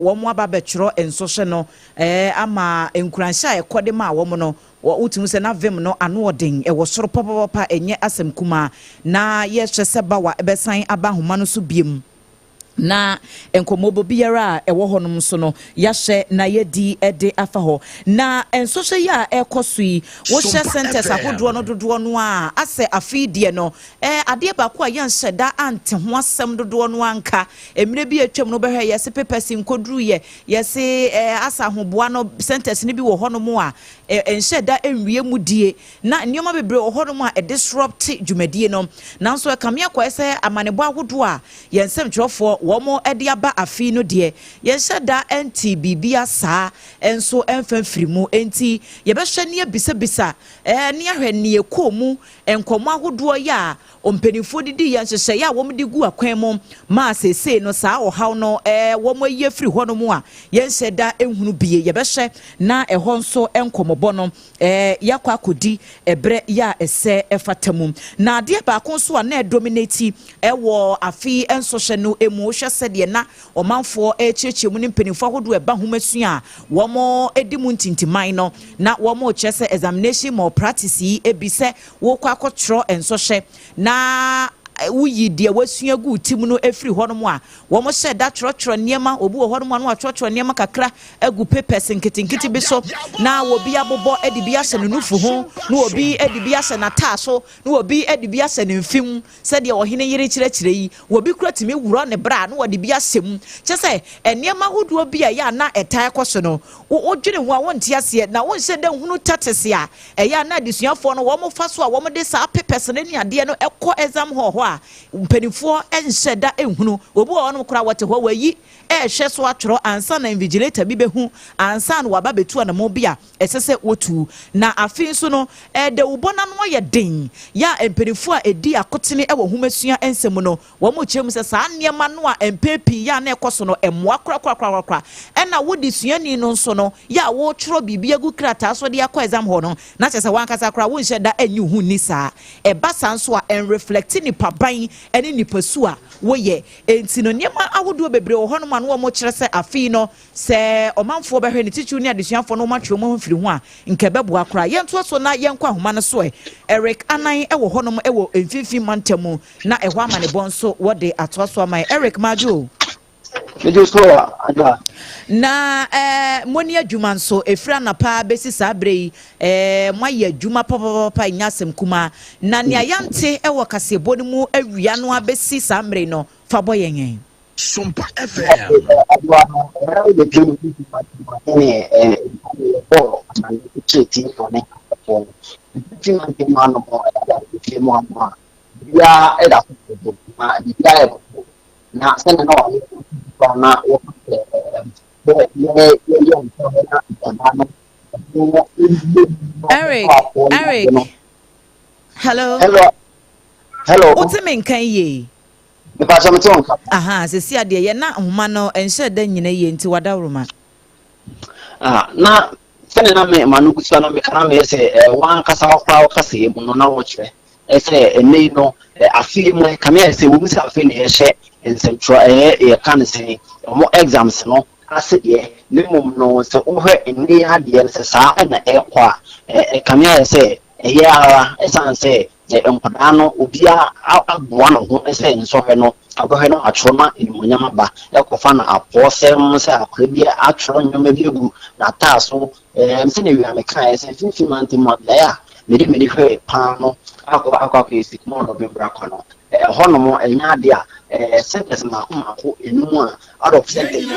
wɔn aba bɛtwerɛ nsɔhwɛ no ama nkuranhyɛ a ɛkɔde ma wɔn no wotum sɛ na vim no ano ɔden ɛwɔ soro papa ɛnyɛ asɛm kuma na yɛhwɛ sɛ bawa ɛbɛsan aba homa no so biem na enkomobo biara ewo honom so no yahye na yedi ede afa ho na ensoshe ya ekosui wo hye centers ahodo no dodo no a ase afidie no ade ba ko a yanhye da ante ho asem dodo no anka emire bi atwam no behwe yese pepesi nkoduru ye yese asa hoboa no centers ni bi wo honom a enhye da enwie mudie na nneoma bebre wo honom a disrupt dwumadie no nanso ekamia kwa ese amanebo ahodo a yensem twerofo womo ediaba afi no de yeshada enti bibia saa enso emfamfirimu enti yebehwe ne bisa ne ahwe ne ekomu enkomo ahodo ya ompenifo didi yanhyehyɛ ya wom di gu akwan mu ma sese no saa ohaw no wom aye firi hɔ no mu a yenhyɛda ehunu bie yebehwe na ɛhɔ nso enkomobɔ no yakwa kodi ebre ya ese efatamum na ade ba ko nso a na dominate ɛwɔ afi enso hye no emu hwɛ sɛ de na ɔmanfo ekyekye mu ne mpenifo ahodo ɛba homasu a wɔn edi mu ntintiman no na wɔn kyerɛ sɛ examination more practice yi ebi sɛ wɔkɔ akɔtwerɛ enso hye na wuyi de wasua gu tim no efiri honom a wo mo hye da trotro niema obi wo honom no atrotro niema kakra agu papers nkitinkiti bi so na obi abobɔ edi bi ahye no nufu ho na obi edi bi ahye na taaso na obi edi bi ahye ne mfim sɛ de ohene yire kyerɛkyerɛ yi obi kura timi wuro ne bra na odi bi ahye mu kyɛ sɛ niema hodo bi a ya na ɛtae kɔso no wo dwene ho a wonte ase na wo hye da hunu tatese a ɛya na desuafo no wo mo fa so a wo mo de saa papers ne ade no ɛkɔ exam ho mpenifo enhye da ehunu obi wo no kura wote ho wayi ehwe so atworo ansa na invigilator bi behu ansa na waba betu na mo bia esese wotu na afin so no de ubona no ye den ya mpenifo a edi akotene ewo humasua ensem no wo mo kyerem se saa niema no a empepi ya na ekoso no emmoa kra ena wodi suani no nso no ya wo tworo bibia gu krata so de akọ exam ho no na kyese wankasa kra wo nhye da anyu hu ni saa eba sanso a en reflect ni paban ene nipasu a wo ye enti no niema ahodo bebre wo hono ma no mo kyerɛ sɛ afi no sɛ ɔmanfo bɛhwɛ ne tichu ne adesuafo no matwe mo mfiri ho a nkebɛbo akora yɛnto so na yɛnkɔ ahoma no so Eric anan ɛwɔ hono mo ɛwɔ emfifi mantamu na ɛhɔ amane bonso wɔde ato so aman Eric Majo na moni adwuma nso efra na pa besi sabre moye adwuma papa nyasem kuma na ne ayante ewo kasebo ne mu awia no abesi samre no fa boyen Sompa FM na sana no na Eric hello what's me kan ye me pa so me ton ka aha se si ade ye na homa no enhye da nyina ye nti wadawroma na sana na me manu kusa no me kana me se wan kasa kwa kasa ye mu no na wo kyerɛ ese enei no afi mu kamia se wo mu sa afi ne ye hye ensentro ye kan se mo exams no ase ye ne mum no se wo hwe enei ade se saa na ekwa kamia se ye ara esan se enkwada no obia agboa no ho ese nsohwe no agohwe no atwoma enimonyama ba yakofa na aposem se akora bi atworo nyoma bi egu na taaso mse ne wi ameka ese finfi manti mo ya medi hwe pa no akwa esik mo no bebra kwa no hono mo enya ade a sentence mako enum a out of sentence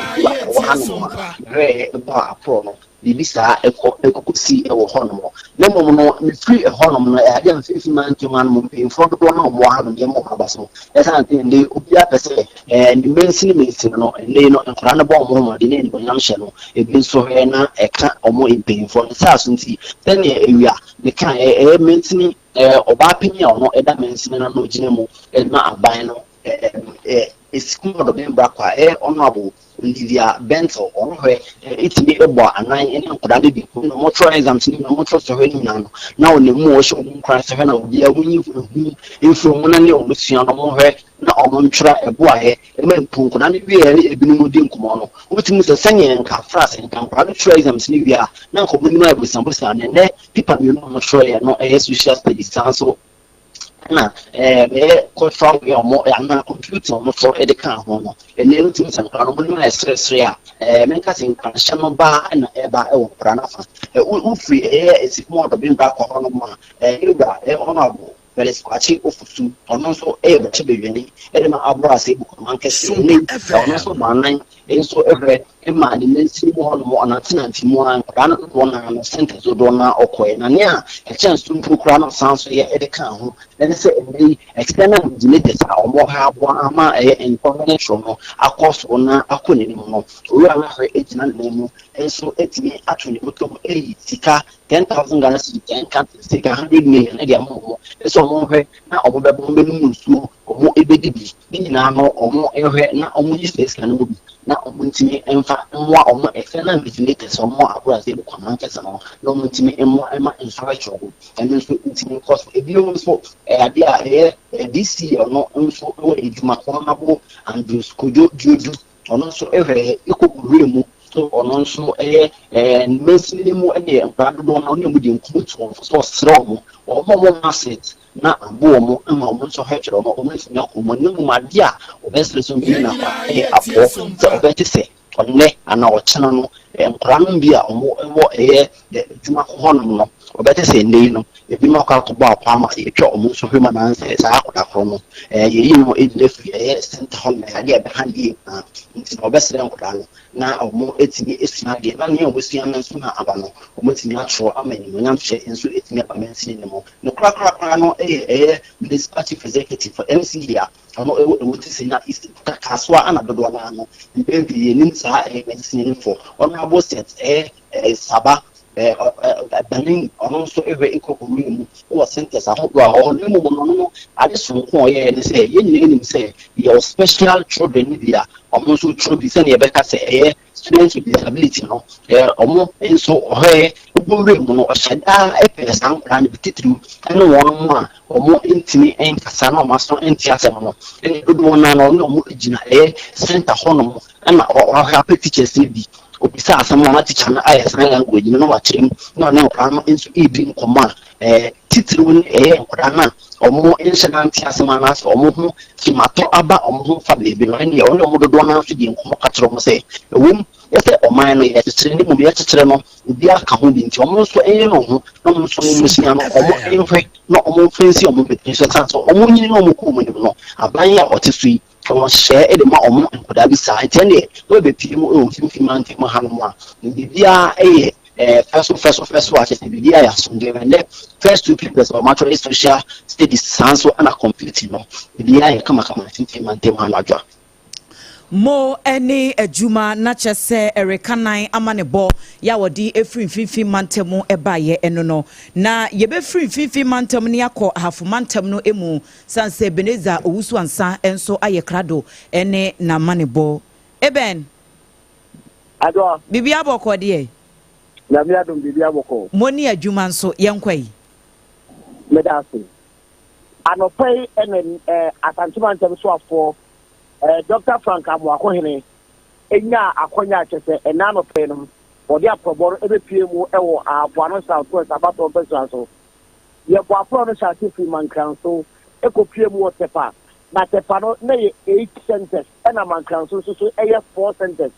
wa hano re ba apro no bibisa ekokusi ewo hono mo na mo no me free hono mo e ade amfifi manti man mo info do na mo ha no de mo abaso esa ntende obi apese ni mensi no ene no nkora na bo mo de ne ni bonyam hye no ebi so he na eka omo info sa so nti tene ewia ne kan mensi oba pinya ono eda mensi na no gine mu na aban no esikumo do bembra kwa honorable Olivia Bento on her itimi ebo anan ene nkoda de bi no motor exams ni no motor so hwe ni no na one mu o hwe nkran so hwe na obi ahunyi info mu na ne o musua no mo hwe na omontra eboaye emempunku na ne wie ebinu di nkomo no wotimi se sanye nka frase nka nkwa no try exams ni bia na nkomo ni ma ebusambusa ne people you know no try no social studies so na cultural way or more na computer no for education ho no ene ntim san kan no no stress ya menka sin kan shano ba na eba e wo pra na fa u free is more the bin back ho no ma eba honorable very squatchy ofusu ono so be chebeni e ma abra se bu man kese ni ono so manan so every ma ni mensi mo no mo na tenanti mo an kan no na center so do na okoe na ne a chance to kura na sanso ye education ho then say e external vigilators a omo ha abo ama information no akoso na akoni ni mo o ya na he ejina na mu so etimi atuni boto sika 10,000 Ghana cedis can take 100 million e dia mo so mo hwe na obo be bo mu nsuo omo ebedibi ni na no omo ehwe na omo yi space kan obi na omo ntimi emfa nwa omo external vigilators omo abura se ko man kesa no na omo ntimi emmo ema infrastructure go and so ntimi cost ebi o so ade a DC no nso o ejuma ko na bo and skojo juju ono so ehwe ikokure mu so ono so mesini mu e brado do na oni mu di nkutu so sro mo mo asset na abo mo ma mo so hechero mo mo ntimi akomo ne mu ade a obesre so bi na apo so obeti se onne ana ochana no nkora no bi a omo ewo juma ko hono no obeti se nei no ebi ma ka ko ba kwa ma e twa omo so hwema na nse sa akoda kro no yeyi no e lefi center hall na ade be handi nti obesre nkora no na omo etimi esuna de na ne omo sua na so na aba no omo timi atro amani mo nyam hye enso etimi abamensi ne mo no kra no municipal executive for MCA ono ewo tisi na is kaswa ana dodo na no mbebi yenim sa medicine for ono abo set saba banin ono so ewe ikokuru mu o centers ahodo a ono mu no ade so ko ye ne say ye nyine say your special children dia ono so children say ne be ka say students with disability no omo enso ogbore mu no oshada san plan bititru eno won mu a omo intimi enkasa na omo so enti asem no dodo na no omo ejina center hono na o happy teachers bi obisa asem na teacher na sign language no wa chim no na o enso ebi nkoma titru ni nkoda na omo insurance asem na so omo hu kimato aba omo hu fa bebi no ene omo dodo na so di nkomo katro mo say ewum ese oman no yetere ni mu bi yetere no bi aka ho bi nti omo so no ho na omo so musia no omo enhwe na omo fancy omo betin so tan so omo nyini no omo ko mu ni no aban ya otesui omo share e de ma omo nkoda bi sa enti ne we be pie mu o fi mante ma hanu a ndi bia first watch the bia ya so de and first two people so much social studies sanso ana complete no bia ya kama fi mante ma hanu adwa mo eni ejuma na chese erekanan amanebo ya wodi efri mfifi mantem eba ye eno no na ye be free mfifi mantem ne yakọ hafu mantem no emu sanse beneza owusu ansa enso aye krado ene na manebo eben adwa bibia boko de na bia dum bibia boko mo ni ejuma nso yenkwai medasi anopai ene asantimantem so afọ Dr. Frank Amwako hene enya akonya chese enano penum odi aprobor ebe piemu ewo aboano southwest abato peso so ye bo afro no shati fi mankranso eko piemu otepa na tepa no na ye 8 centers ena mankranso so eye 4 centers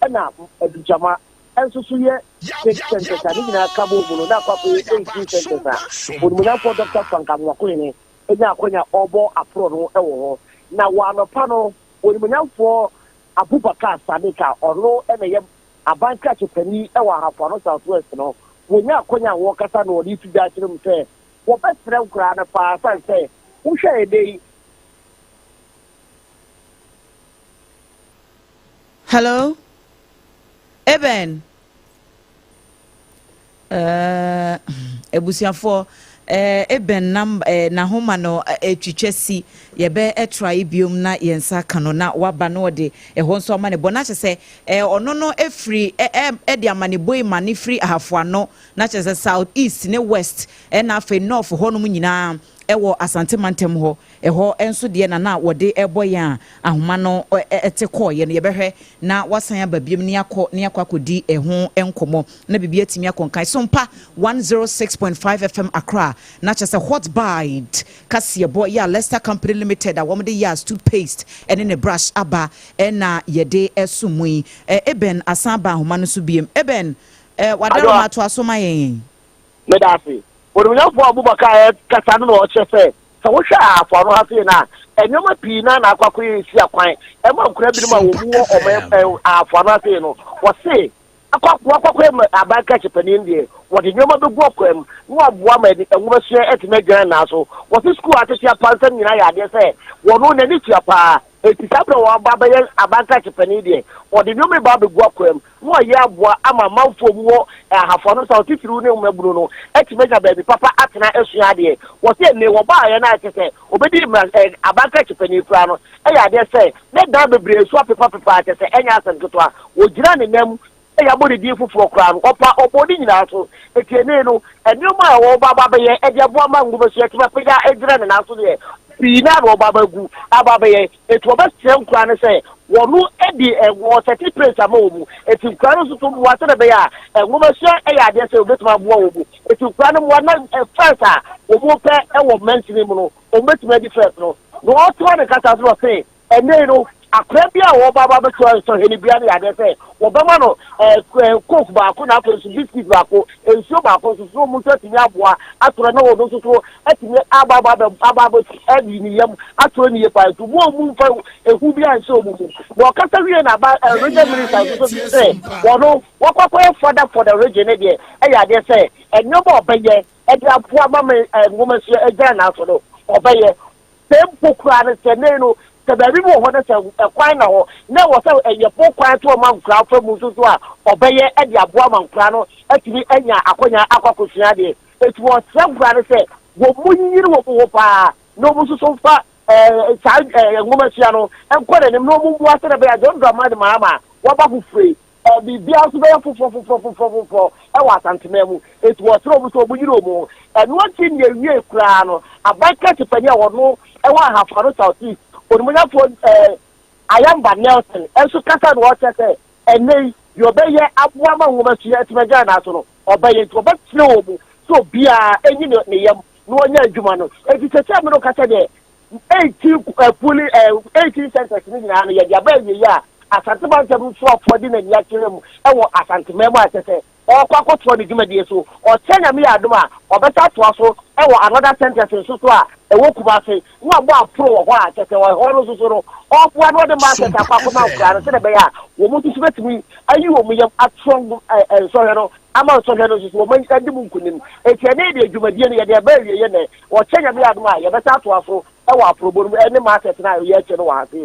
ena edujama enso so ye 6 centers ani na kabo buno na kwapo 8 centers oni munya for Dr. Frank Amwako hene enya akonya obo afro no ewo ho na wanopa no Onimunyamfo Abubakar Sadika ono ene abanka chepani ewa hafano southwest no wonya akonya wo kasa no odi tuja chirim se wo besre nkura na pa san se uhwe edei. Hello Eben ebusiafo eben na homa no etwitwesi ye be try biom na yensa kano na waba no de ho nso amane bona chese ono no efri de amane boy mane free ahafo ano na chese south east ne west na afa north ho no nyina ewo asante mantem ho eho enso de na wode eboyan ahoma no ete koye no yebehwe na wasan ababiem ne akodi eho enkomo na bibia atimi akonkan Sompa 106.5 FM Accra na chese hot bite kase boy ya Leicester Company Limited a womde ya toothpaste ene ne brush aba na yede esumui eben asan ba ahoma no so biem eben wadaro mato asoma yen medasi Orunya for Abubakar Kasanu no chefe. So wo hwa aforo ha fe na enyoma pii na akwakoy esi akwan e ma nkura bi ma wo mu aforo ha fe no wo se akwakoy abaka chepani ndie wo de nyoma be gu akwam no aboa ma enwuma hye etime gyan na so wo se school atetia pansa nyina ya de se wo no na ni tia pa etisabra wo baba ye abaka chepani ndie wo de nyoma ba be gu akwam no ye aboa ama manfo mu wo ahafo no so titiru ne umaburu no etime ga ba bi papa atena esua de wo se ne wo ba ye na tese obedi abaka chepani fra no e ya de se ne da bebre so pepa tese enya asanketo a wo gira ne nam ya body di fufu kra no opa obodi nyina so etiene no enuma wo baba be ye ede aboa mangu be so etima pega ejira ne na so de pina no baba gu ababa ye etu obesem kra ne se wonu edi wo seti place amomu eti kra no so to wa tere be ya enuma so e ya de se obetuma boa wo bu eti kra no mo na first a wo mo pe e wo mentini mu no obetuma di first no no to ne kata so se ene no akrabia wo baba be so heni bia ne ya de se wo be ma no coke ba ko na so biscuit ba ko enso ba ko so mu so tinya aboa atoro na wo so atimi ababa edi ni yam atoro ni yepa to mo mu fa ehu bia nso mu wo kasa wie na ba region minister so say wo no wo kwakwa for the region e de e ya de say enyoba obeye e de aboa ma me ngoma so ejira na so no obeye tempo kura ne se ne no Tababi mo ho na se kwan na ho na wo se eyepo kwan to ma nkra fa mu so a obeye e de aboa ma nkra no atimi anya akonya akwakosia de etu wo se nkra ne se wo munyiri wo pa no mu so fa ngoma sia no enkore ne no mu bu asere be ya don drama de mama wo ba fu free bibia so be fofofofofofofo e wa santememu etu wo se wo so munyiri omo enu ati ne wie kra no abaka tipanya wo no e wa hafaro south Onunya for Ayamba Nelson enso kasa no chese enei yo beye aboa ma nwoma sia etimaga na so no obeye to obetire obu so bia enyi ne yam no onya adwuma no eti tete me no kasa de 18 centers ni na no ye dia ba ye ya asante ba ntabu so afodi na nya kire mu ewo asante memo atese okwakoto ne dwuma die so o tenya me adoma obeta to so ewo another centers so a ewo kubase no abo apro wo ho a tete wo ho no so no ofwa no de market akwa na kra se de be ya wo mu tusu betimi ayi wo mu yam atron so he no ama so he no so wo man kadi mu nkunim etiane de adwumadie no ye de ba wie ne wo tenya me adoma ye beta to so ewo apro bo ne market na ye che no wa se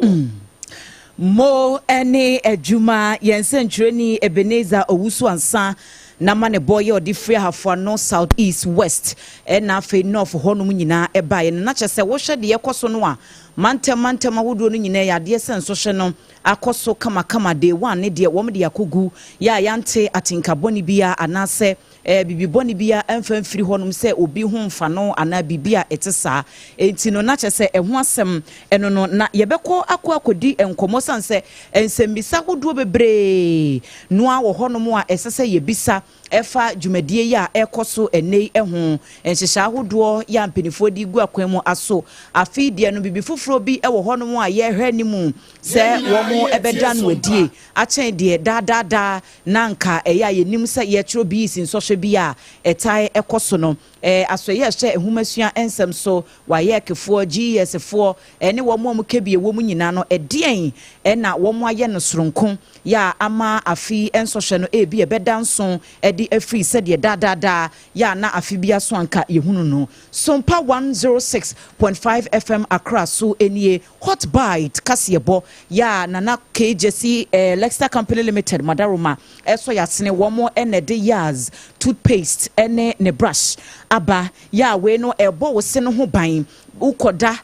Mo ene ejuma yensentreni Ebenezer Owusu ansa na mane boy odi free hafo no south east west na fe north honum nyina eba ye na chese wo hwe de yekoso no a mantem ahodo no nyina ya de senso hwe no akoso kama day one ne de wom de yakogu ya yante atinkaboni bia anase bibiboni bia emfamfiri honum se obi hu mfa no ana bibia etesa enti no na chese eho asem eno no na yebekọ akodi enkomo sanse ensembisa hodo bebre no a wo honum a esese yebisa efa dwumadie ya ekoso enei eho enhyehya ahodo ya mpenifo di gu akwanmu aso afidie no bibi foforo bi ewo honum a ye hwe nimu se wo ebeda no adie achen de da nanka eya yenim se ye chiro bi sinsohwe bi a etai ekoso no asoye hye ehumasua ensem so waye kefo GS4 ene wo mo kebie wo mu nyina no edien na wo mo aye no soronko ya ama afi ensohwe no ebi ebeda nso edi afri se de da ya na afi bia so anka yehunu no Sompa 106.5 FM Accra so enie hot bite kasebo ya nana KJC Leicester Company Limited Madaroma eso yasene wo mo enede yaz toothpaste ene ne brush aba ya we no ebo wo se no ho ban ukoda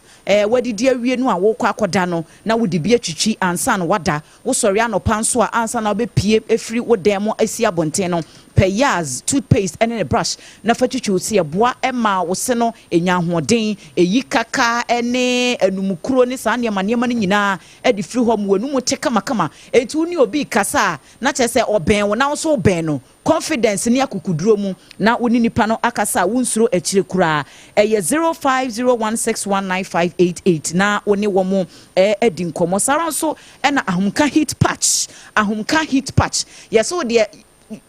wadidi awie no a wo kwa akoda no na wodi bi atwitwi ansa no wada wo sori anopa nso a ansa na obepie efiri wo dem asi abonten no payaz toothpaste ene ne brush na fa twitwu se boa ema wo se no enya hoden eyi kaka ene enumukuro ne saa nneema no nyina edi firi ho mu enum te kama etu ni obi kasa na kyese oben wo na wo so oben no confidence ni akukuduro mu na woni nipa no akasa wunsuro akire kura eye 0501619588 na woni wo mu edi nkomo sara so na ahumka heat patch yeso de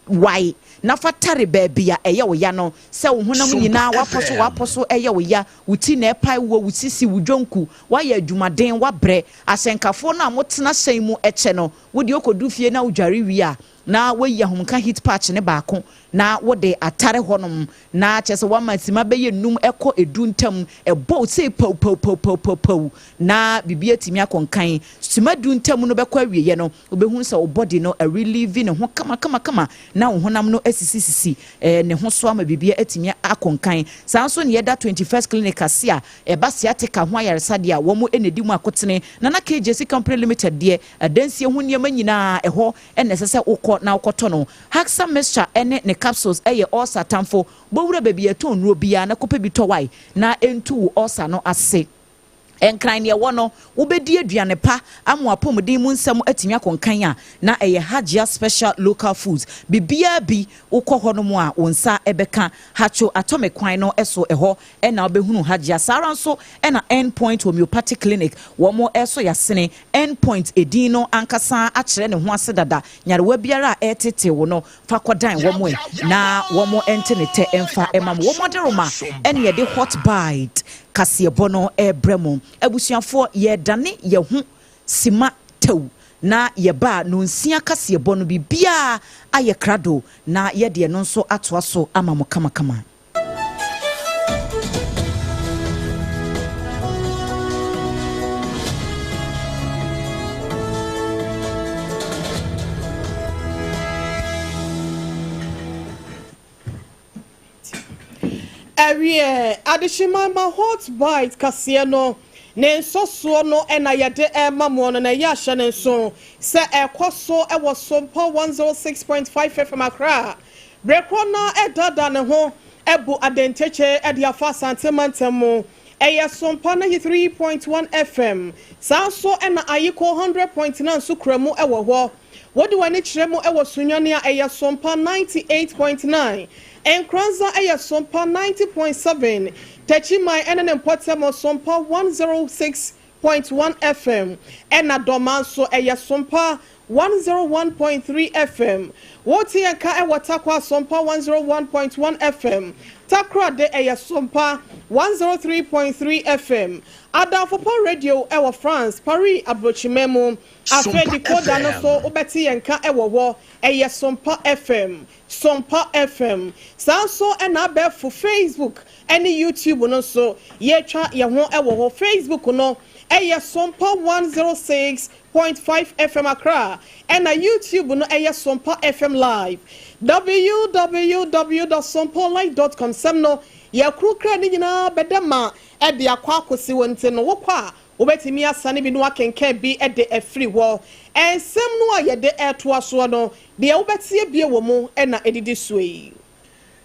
why na fatare baby ya eye wo ya no se wo honam nyina waposo eye wo ya wuti na epai wo wutisi wudwonku wa ya adwumaden wa bre asenkafo na motena hyɛn mu eche no wodi okodu fie na udware wi a na we ya humka heat patch ne baako na wode atare honom na kyese wa matima beye num ekɔ edu ntam ebo sei pau na bibia timi akonkan sima du ntam no bekɔ awieye no obehu sɛ wo body no a relieve ne ho kama na wo honam no asisi ne ho so ama bibia atimi akonkan sanso ne yeda 21st clinic asia eba siatica ho ayaresa de a wo mu enedi mu akotene na KJC company limited de adansie ho niam nyina ɛhɔ ɛnesese ukɔ na ukoto no Haxa mixture ene ne capsules eye osa tamfo bowura baby eton ro bia na kope bi towai na entu osa no ase enkran ne wono wobedi aduane pa amu apomden mu nsam atimi akonkan a na eye Hajia special local foods bibia bi ukɔ no mu a wonsa ebeka hacho atomic kwan no eso eho na obehunu Hajia sara nso na endpoint homeopathic clinic wo mo eso yasene endpoint edin no ankasa akere ne ho ase dada nyarewa biara etete wo no fakodan wo mo na wo mo entenete emfa emam wo moderoma ene ye de hot bite kasiebo no ebremo abusuafo ye dane ye hu sima tew na ye ba no nsia kasiebo no bibia aye krado na ye de no nso atoa so ama mo kama Adishima ma hot bite kasieno ne nsoso no ena yede mamo no na yahye ne nso se ekoso ewo SOMPA 106.5 FM ACCRA brekro na edada ne ho ebu adenteche ediafa santemantemu eye SOMPA 93.1 FM sanso ena ayiko 100.9 sukremu ewo ho wodi wani kiremu ewo sunyane a eye SOMPA 98.9 Enkranza aya SOMPA 90.7 Techimai enen potemo SOMPA 106.1 FM ena domanso aya SOMPA 101.3 FM woti enka ewatakwa SOMPA 101.1 FM takra de aya SOMPA 103.3 FM Adafo radio ewa France Paris abrochimemu afedi koda no so obeti enka ewo aya SOMPA FM SOMPA FM sanso ena be for Facebook any YouTube no so ye twa ye ho ewo Facebook no aya SOMPA 106.5 FM ACCRA ena YouTube no aya SOMPA FM live www.sompalive.com semno ye krukra ni nyina bedema e de akwakosi wonte no wokwa obetimi asane bi no akenka bi e de afri wo ensem no ayede eto aso no de obetie bie wo mu e na edidi suei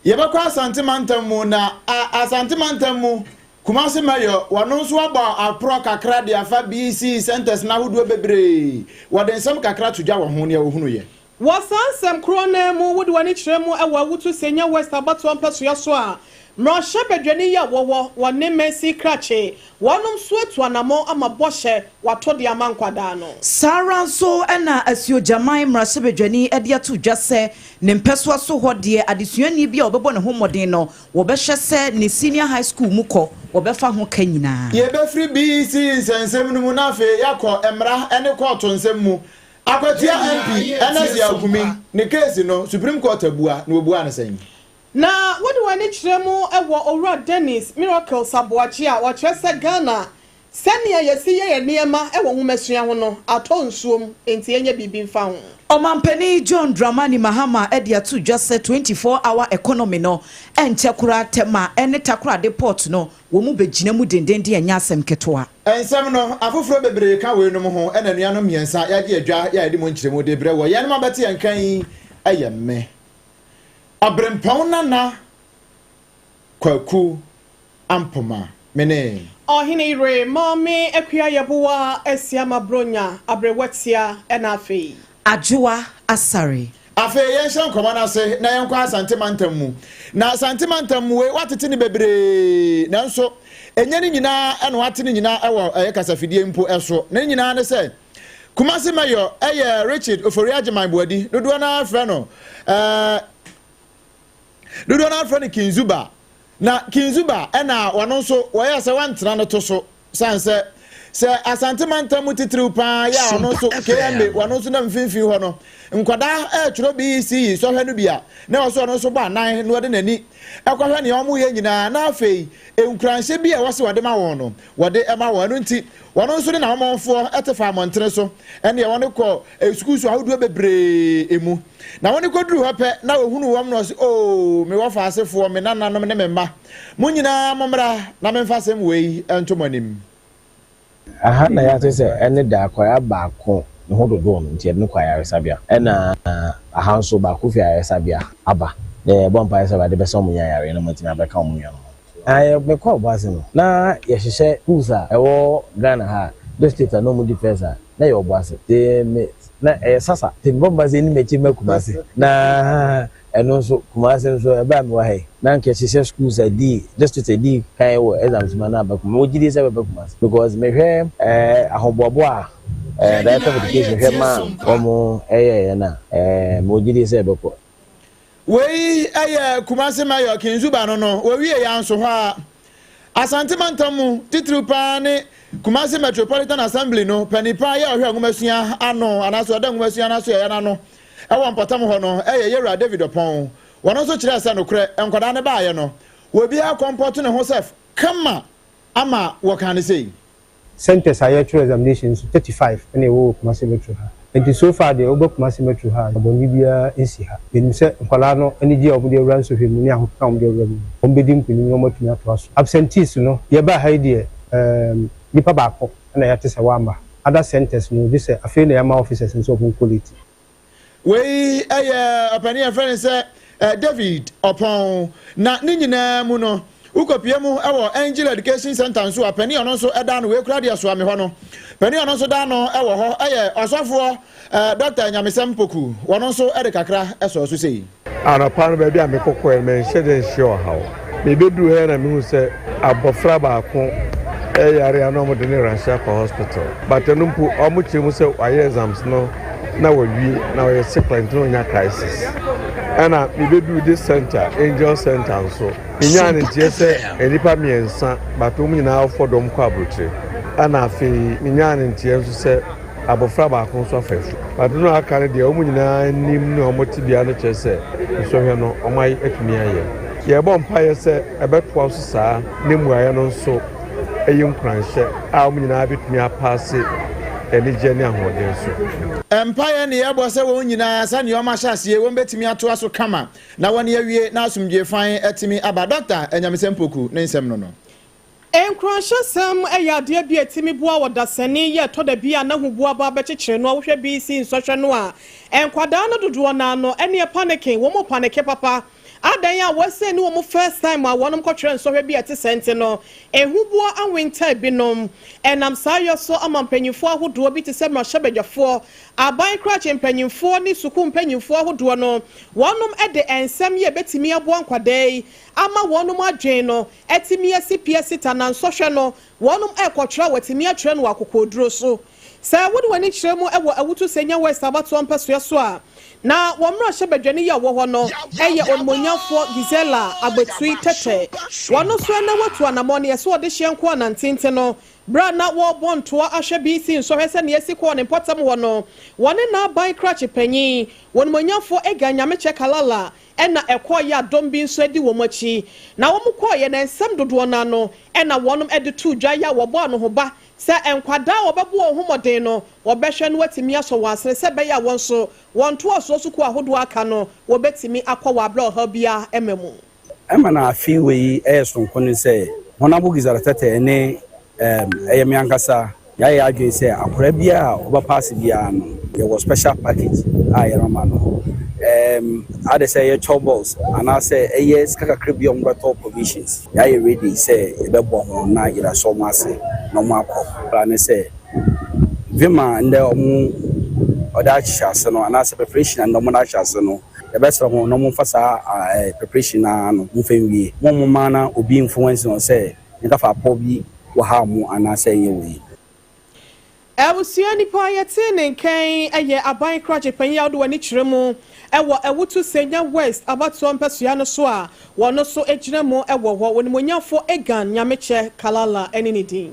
ye bakwa santimantam mu na asantimantam mu Kumasi mayo wanonso aba apro kakra de afa BC centers na hodo bebre wade nsem kakra tugya wo ho ne wo hunu ye wasansem krona mu wodi wani kiremu ewa wutu senya west abato ampeso yaso a mrasha bedwani ya wo ne mesi krache wonom suetu anamo ama boshe wato de amankwada no Sara so na asio jamai mrasha bedwani ede ato dwase ne mpeso so hode adesuani bia obebo ne homoden no wo behwe se ne senior high school muko wo befa ho kanyina ye be free BC nsensem no mu na fe yakọ emra ene court nsem mu akwatia MP NSC agumi ne case no Supreme Court abua na obua ne sen na wodi wani kiremu ewo Owura Dennis Miracle Saboachi a wo kyerese Ghana senia yesi ye niema ewo nwumasua ho no ato nsuom enti enye bibi mfa ho Omampani John Dramani Mahama ede ato dwase 24-hour economy no enchekura tema ene takura deport no wo mu begina mu dendende anya asem ketoa ensem no afoforo bebre ka we no ho ena nua no miensa ya ge adwa ya edi mo nkyeremu de bre wo ye no mabete yankan ayemme OBREMPONG-NANA KWAKU AMPOMAH mene Ohine ire mame AGYEIWAA ASARE Obronya Abrewetia enafe ADWOA ASARE afe yenshan komana se na yenkwa asantemantam mu na asantemantam mu we watete ni bebre nanso enye ni nyina eno wate ni nyina ewo kasafidie mpo eso na nyina ne se Kumasi mayo Richard Oforiajeman Boadi dodo na afra no dodo na afra ni Kinzuba na Kinzuba ena wano so waya se wantena no to so sanse se asantemantam titiriw pa ya wano so KMB wano so na mfinfin ho no nkwada tworo BC so hwe no bia na so no so ba nan no de nani ekwahwe ne omu ye nyina na afei enkranhye bia wose wode ma won no wode ema won no nti wano so na omonfo etefa montre so ene won ko school so ahodo bebre emu na won ko duru hope na ohunu wom no so oh me wofa asefo me nananom ne memma munyina momra na memfa asem wei entomonim aha na ya tse ene da akwaya baako ne ho dodo no nti ene kwaya resabia ena aha nso baako fi resabia aba de bompa resabia de beso munya yare no mutimi abeka munya no aye me kwa obaze no na ye hihye kuza ewo Ghana ha district no mu defense na ye obaze de me na sasa te bomba ze ni mechi makumase na eno so kumase nso eba me wa he na nke hihye schools adi district adi kai wo exams mana abaku mo gidi se abakumase because me hwe ahobobo a that education hema omo na mo gidi se abako wei Kumasi mayo Kinzuba no wo wie ya nso ho a asantemantam titrupa ne Kumasi Metropolitan Assembly no panipa ya ohwe agomasuya ano anaso da agomasuya anaso ya no ewo mpatam ho no Yewura David Opon wono so kire asa no kure enkwada ne baaye no wo bia comport ne ho sef kama ama wo kan sei centers are true examinations 35 and wo Kumasi Metro ha and so far the obo Kumasi Metro ha boni bia ensi ha benim se nkwala no ani gi obo de ran so hwemu ni ahoka obo de ran ombedi mpini no matumi ato aso absentees no ye ba ha die nipa baako na ya tese wamba other centers no this afi na yama officers nso open quality wei opani friend say David Opon na ni nyina mu no ukopie mu ewo Angel Education Center nso apani ono nso eda no we kura dia so ame ho no pani ono nso da no ewo ho osofo Dr. Nyamesem Poku wono nso ede kakra eso so sei anapa no ba bia me kokko me shede show how me bedu he na me hu se abofra baako yare anomo de ne Russia hospital but enumpu omo chemu se waye exams no na wawie na waye sick no nya crisis ana me bedu this center Angel Center so nya ne tie se enipa miensa but omo nyina afodom kwa abrotre ana afi nya ne tie so se abofra baako so afefu but no aka ne de omo nyina nim ne omo tibia no chese so hwe no omai atumi aye ye bom paye se ebetwa so saa ne muaye no nso eyim kranhye a omo nyina betumi apase enije ne ahoden so empire ne yebo se wo nyina sa ne oma hyase wo betumi ato aso kama na woni awie na asumdwe fan etimi aba Dr. Nyamesem Poku ne nsem no Enkranhye sam eyade bia etimi boa wodasani ye to da bia na huboa ba bekyekere no wohwe BC nsɔhwe no a enkwada no dodo na no ene panicking wo mo panike papa adan ya wose ni wo mo first time a wonom kɔtwere nsɔhwe bia te sente no ehuboa awenta binom enam sayo so amampanyifo ahodo bi te se mrahwebadwafo aban krache mpanyimfo ni suku mpanyimfo ahodo no wonom ede ensem ye betimi aboa nkwadai ama wonom adwen no etimi CPS tana nsɔhwe no wonom ekɔtwere watimi atwere no akokoduro so sa wode wani kyerɛ mu ewo awutu senya west abato ampeso so a na womra hyebadwani ya wo ho no eye onmonyafo Gisela Abatui Tete wono so na watu anamone ye so de hyenko anantente no bra na wo bontoa ahwe BC nsɔhwe sɛ ne yesi ko ne potam wo no wone na ban krache panyi wonmonyafo ega nyameche kalala ena ekɔ ya dombi nso edi wo machi na wo mkɔ ye na nsɛm dodo na no ena wonom ede tu dwa ya wo bɔ no ho ba sɛ enkwada obɛbo ohomɔden no wɔbɛhwɛ no watimi aso wasere sɛ bɛya wɔn so wɔn to aso so ko ahodo aka no wɔbɛtimi akɔ wabla ɔha bia emamu na afi wei sonko ne sɛ honabu Gisela Tete ne me ankasa ya adwen sɛ akora bia obɛpass bia no ye was special package a yɛrama no ade say troubles and I say yes kaka krebi on better provisions ya ready say e be bo ho na ira so ma say no ma akọ plan say vima nde omu oda chase no and say preparation and no na chase no the best ho no mo fasa preparation na no mo fenwie mo ma na obi influence on say nka fa po bi wo ha mu and say ye we Ebusia nipa yete ne nkan eye aban kraje panya do wani kiremu ewo ewutu senya west abatu mpesua no so a wono so ejinemu ewo ho woni monyafo egan nyameche kalala enini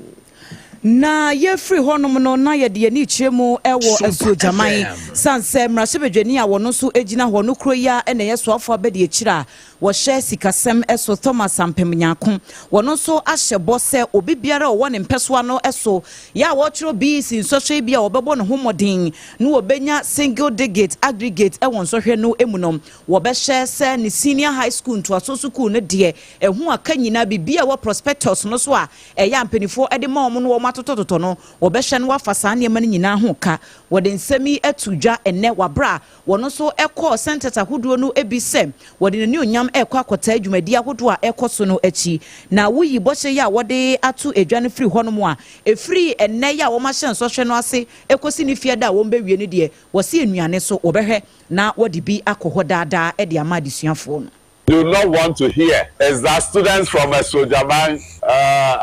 na ye free honom no na ye de ni chemu ewo asuojaman sanse mrashebedwani a wono so ejina ho no kroya ene yesoafo abede ekira wo hye sikasem eso Thomas Ampemnyako wono so ahyebo se obi biara wo ne mpesoa no eso ya wo chiro bi sin social bia obebo no homodin no obenya single digit aggregate ewon so hwe no emunom wo be hye se ne senior high school nto asoso ku ne de ehu aka nyina bibia wo prospectus no so a eya ampenifo ede ma omo no matototo no wo be hye no afasa ne ma nyina ho ka wo de nsemi atudwa ene wabra wono so ekọ center tahodo no ebise wo de ne onyam ekọ akota adwumadi ahodo a ekọ so no achi na wuyi bɔhye ya wode atu adwane free honom a efree enne ya wo ma hye nso hwe no ase ekosi ne fie da wo mbe wie ne de wo se enuane so wo behwe na wode bi akɔhɔ daada e de ama desuafo no. Do not want to hear is that students from Sojaman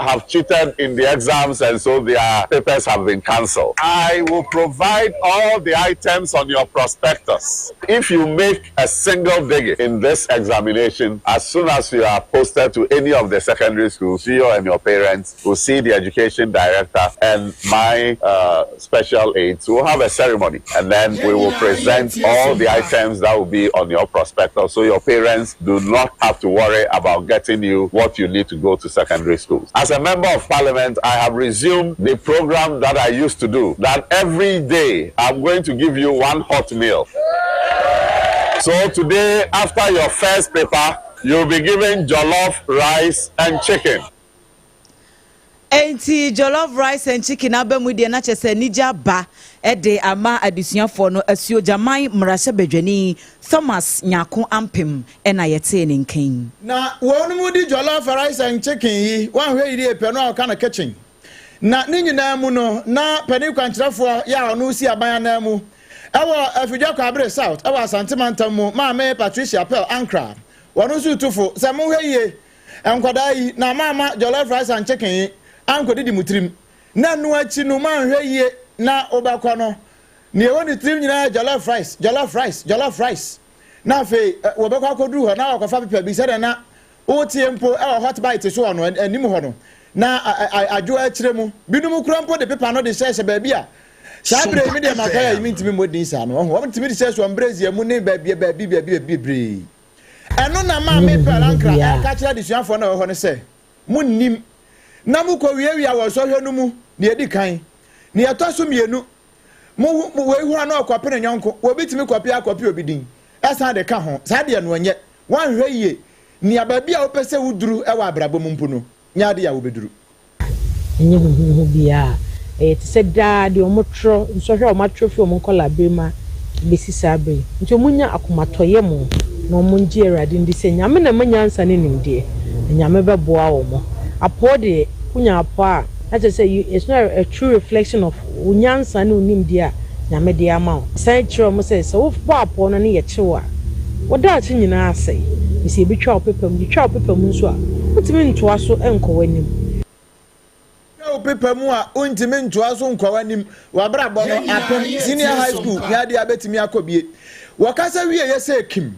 have cheated in the exams and so their papers have been cancelled. I will provide all the items on your prospectus. If you make a single digit in this examination, as soon as you are posted to any of the secondary schools, you and your parents will see the education director and my special aides. We'll have a ceremony and then we will present all the items that will be on your prospectus so your parents do not have to worry about getting you what you need to go to secondary schools. As a member of parliament, I have resumed the program that I used to do, that every day I'm going to give you one hot meal. So today, after your first paper, you'll be given jollof, rice, and chicken. Enti jollof rice and chicken abamudi na chese nija ba ede ama adusuafo no asuojaman mrashebedwani Thomas Nyako Ampem ena yete ne nkan na wonu mudi jollof rice and chicken yi wan hwe yi epe no aka na kitchen na ni nyina mu no na pani kwankyerefo ya onu si aban na mu ewo afidwa kwabre south ewo asantemantam mu maame Patricia Pearl ACCRA wonu su tufo se mu hwe yi enkwada yi na mama jollof rice and chicken yi anko didi mutrim na nu achi no man hwe yi na obakọ no ne woni trim nyina jollof rice na fe wobekọ akodu ho na akọfa pepa bi se na o tie mpo e hot bite so ono anim ho no na adwo akire mu binum kurampo de pepa no de sheshe ba bia sabre mi de makaya mi ntimi modin sa no ho ntimi de sheshe ombrezia mu ne ba bia bre eno na ma me pelankra ka kire de suafo na ho ne se munnim na mu ko wiewia wo so hwe no mu ne edi kan ne atoso mienu mu we hu na okope ne nyonko wo bitimi akope obidin esa de ka ho sa de no nye wan hwe yie ne ababia wo pese wuduru e wa abrabo mu mpu no nya de ya wo beduru enye hu bia ti se da de omotro nso hwe omatro fi omonkola bema besi sabe nti omunya akomatoye mu na omunji erade ndi se nyame na manyansa ne nimde nyame beboa wo mo apode kunya apa I just say it's not a true reflection of unyansa ne unimdia nyame de ama say chiro mo say so wo apo no ne ye chewa wo da chi nyina asai we say bi twa pepam nso a utimi ntoa so enkowanim o pepam a untimi ntoa so enkowanim wa bra bo no apem senior high school ya de abetimi akobie wo kasa wie ye say kim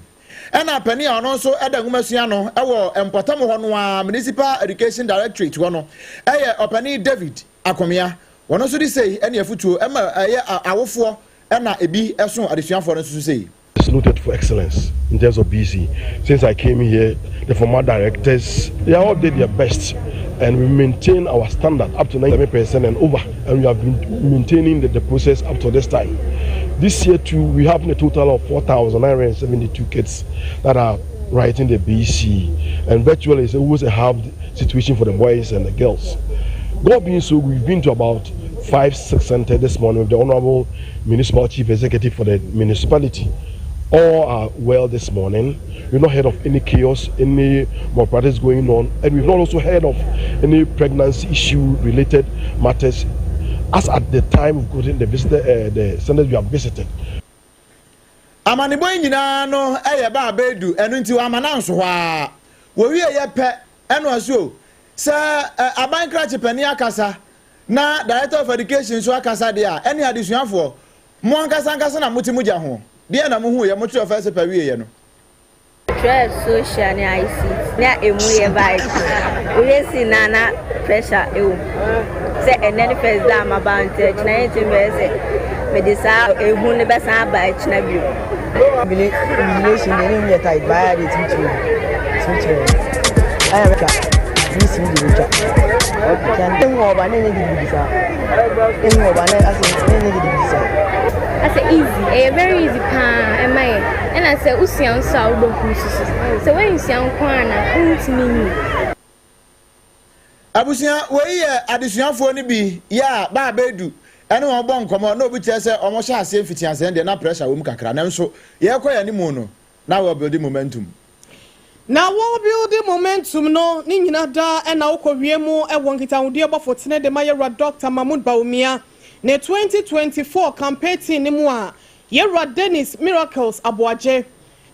ena pani ono so eda ngumasua no ewo empotam ho no a municipal education directorate ho no eye opani David Akomia wono so di sei ena afutuo ema eye awofo ena ebi eso adesuafo no so sei saluted for excellence in terms of BC. Since I came here, the former directors, they all did their best, and we maintain our standard up to 90% and over, and we have been maintaining the process up to this time. This year too, we have a total of 4,972 kids that are writing the BC, and virtually it's always a half situation for the boys and the girls. God being so, we've been to about 5-6 centers this morning with the Honorable Municipal Chief Executive for the municipality. All are well this morning. We've not heard of any chaos, any malpractice going on, and we've not also heard of any pregnancy issue-related matters. As at the time of getting the centers we have visited. Amani boy nyina no ba bedu enu nti wa amananso hwa wo wie ye pe enu aso se aban krachi pani akasa na director of education so akasa de a eni adesuafo mo ankasa na mutimu gya ho de na mo hu ye mo tro first pa wie ye no stress social ni IC na emu ye bai we si nana pressure ewu se eneni first da ma bante na yeti mbese medisa ehu ne besa ba china bio Elimination, they didn't get tight by the teacher. I have a cat. This is the cat. Can think of an energy visa. Think of an energy visa. I say easy, a very easy pan, and my and I say, Usian South of so when you see on corner, to me. Abusia, where additional for be, yeah, Babedu. Anyone born come on, no, which I say almost as if it's and they're not pressure whom Kakran. So, yeah, quite any mono. Now we're building momentum. Now we're building momentum, no, Nina da, and now Koreamo, and one kita udia for Tene de Mayera Dr. Mahmoud Baumia, ne 2024 campaign in Moa, Yera Dennis Miracles Abuaje.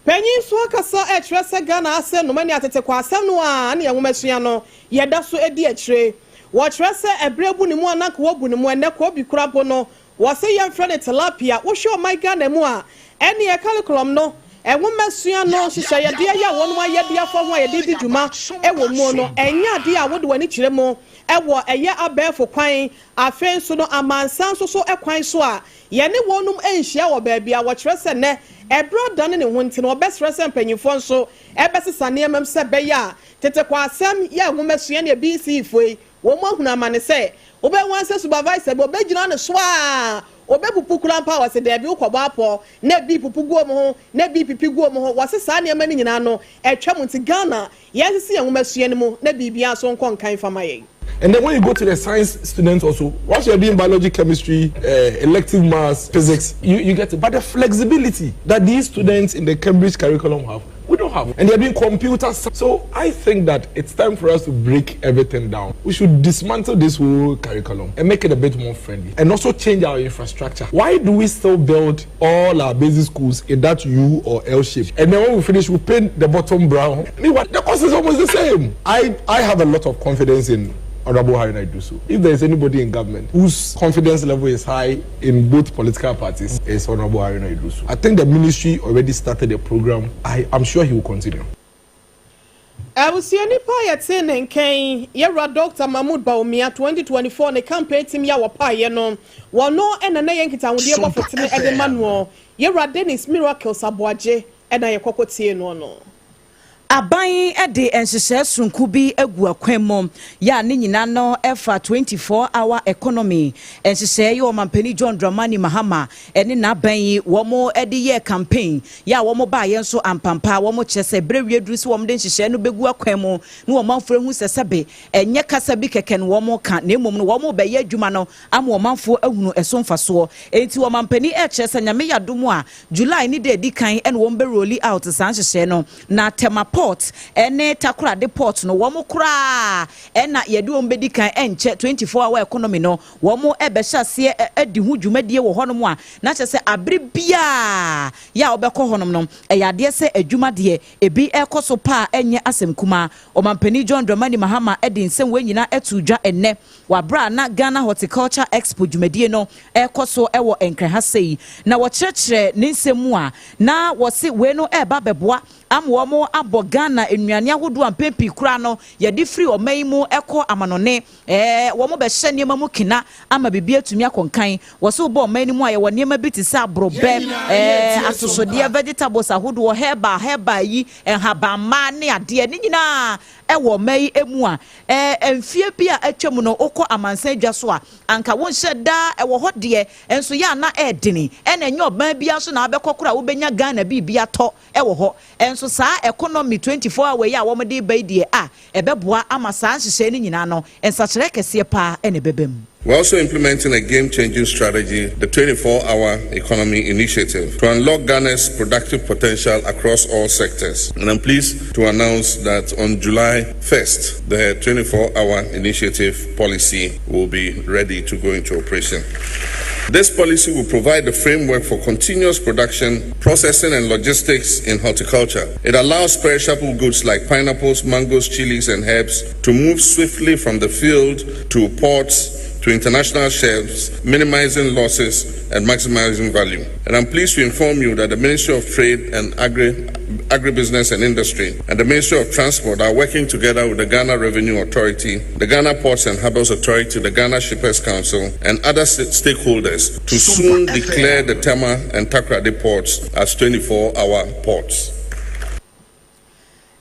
Penny Swakasa at Ressa Ghana, no many at the Quasanua, and Yamasiano, Yadasu Ediatre. Watch Ressa a brebu ni mwana kuobu ni mwende kuobi kurabono wase ya mfrene tilapia usho maika ne mwa eni ya curriculum no ewo mesuya no shisha ya dia ya wonwa ya dia fa ho ya didi dwuma ewo mu no enya dia wode wani kire mo ewo eye abefo kwan afen so no amansan so ekwan so a ye ne wonum enhia wo ba bia watch Ressa ne ebroda ne ho nti no obesresa mpanyifo nso ebesesa ne emem se be ya tete kwa asem ya wo mesuya ne BC foi wo mo huna mane se obe wanse supervisor bo begina ne so a obe pupu kula power se de bi ukobo apo na bi pupu guo mo ho na bi pipi guo mo ho wase sa ne mani nyina no etwa mu nti Ghana yes se ehuma sue ne mu na bibia so nkon kan fama ye. And then when you go to the science students also, once you're doing biology, chemistry, elective maths, physics, you get it. But the flexibility that these students in the Cambridge curriculum have, we don't have. And they're doing computers. So I think that it's time for us to break everything down. We should dismantle this whole curriculum and make it a bit more friendly. And also change our infrastructure. Why do we still build all our basic schools in that U or L shape? And then when we finish, we paint the bottom brown. Meanwhile, the cost is almost the same. I have a lot of confidence in Honorable Haruna Iddrisu. If there is anybody in government whose confidence level is high in both political parties, it's Honorable Haruna Iddrisu. I think the ministry already started a program. I'm sure he will continue. I will see any pie and Kane, Yera Dr. Mahmoud Baumia 2024 the campaign team Yawa Pie no. One no and a Nayankita will be able for Tine and Manuel. Yera Dennis Miracles Abuaje and I Kokoti no. Aban ede enhyehyɛ sunku bi egu akwamom ya ne nyina no efa 24-hour economy enhyehyɛ yo mampani John Dramani Mahama ene na ban yi womo ede ye campaign ya womo ba ye nso ampampa womo kyese brewie duru so womo de enhyehyɛ no begu akwamom no womo amfra hu sesebe enye kasa bi keke no womo ka na emom no womo be ye adwuma no am womo amfo ahunu esomfaso enti womo mampani kyese nyame yadom a July ni de di kan ene womo be roll out san enhyehyɛ no na tema port ene takura de port no womo kura ena yede ombedi kan enche 24-hour economy no womo ebehase edi hu dwumadie wo honom a na kyese abre bia ya obekọ honom no eyade se adwumade ebi ekoso pa enye asem kuma omampani John Dramani Mahama edi nsem we nyina etudwa enne wabra na Ghana Horticulture Expo dwumadie no ekoso ewo enkrahasei na wo kyerɛkyerɛ ne nsemu a na wo se we no eba beboa am womo abo Ghana enuane ahodo ampempi kura no ye di free oman mu ekọ amanone womo be hye niema mu kina ama bibia tumi akonkan wo so bo oman mu aye wo niema bi ti sa brobe asosode vegetables ahodo herba yi enhabama ne ade ne nyina ewo mai emu a emfie bi a atwam no okọ amansan dwa so a anka won hye da ewo hode enso ya na edini ena enye oban bia so na abekokora wo benya Ghana bibia to ewo ho enso saa economy 24-hour ya womde baidie a ebeboa ama saa nhyehyɛ ni nyina no ensakere kese pa ene bebem We're also implementing a game-changing strategy, the 24-hour economy initiative, to unlock Ghana's productive potential across all sectors. And I'm pleased to announce that on July 1st, the 24-hour initiative policy will be ready to go into operation. This policy will provide the framework for continuous production, processing, and logistics in horticulture. It allows perishable goods like pineapples, mangoes, chilies, and herbs to move swiftly from the field to ports to international shelves, minimizing losses and maximizing value. And I'm pleased to inform you that the Ministry of Trade and Agribusiness and Industry and the Ministry of Transport are working together with the Ghana Revenue Authority, the Ghana Ports and Harbours Authority, the Ghana Shippers Council, and other stakeholders to soon declare the Tema and Takrady ports as 24-hour ports.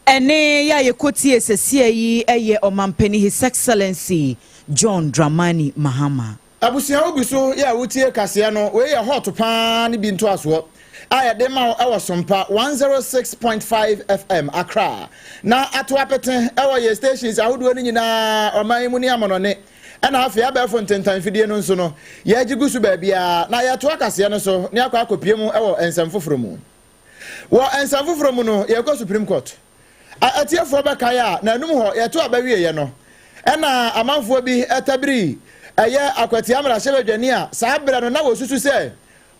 Ene ya yekoti esesia yi eye omampeni His Excellency John Dramani Mahama. Abusia oguso ya wutie kasea no we ye hot pa ni bi nto aso. Aya de ma e SOMPA 106.5 FM Accra. Na ato apete e ye stations ahodo ni nyina oman mu ni amonone. Ena afia be fo ntentan fidie no nso no ye agigusu ba bia na ye to akasea no so ni akwa akopie mu e ensam foforo mu. Wo ensam foforo mu no ye go Supreme Court. Atiefo be kaya na enum ho ye to abawie ye no. Ena amanfo bi etabiri eye akwati amra shebedwani a saabra no na wosusu se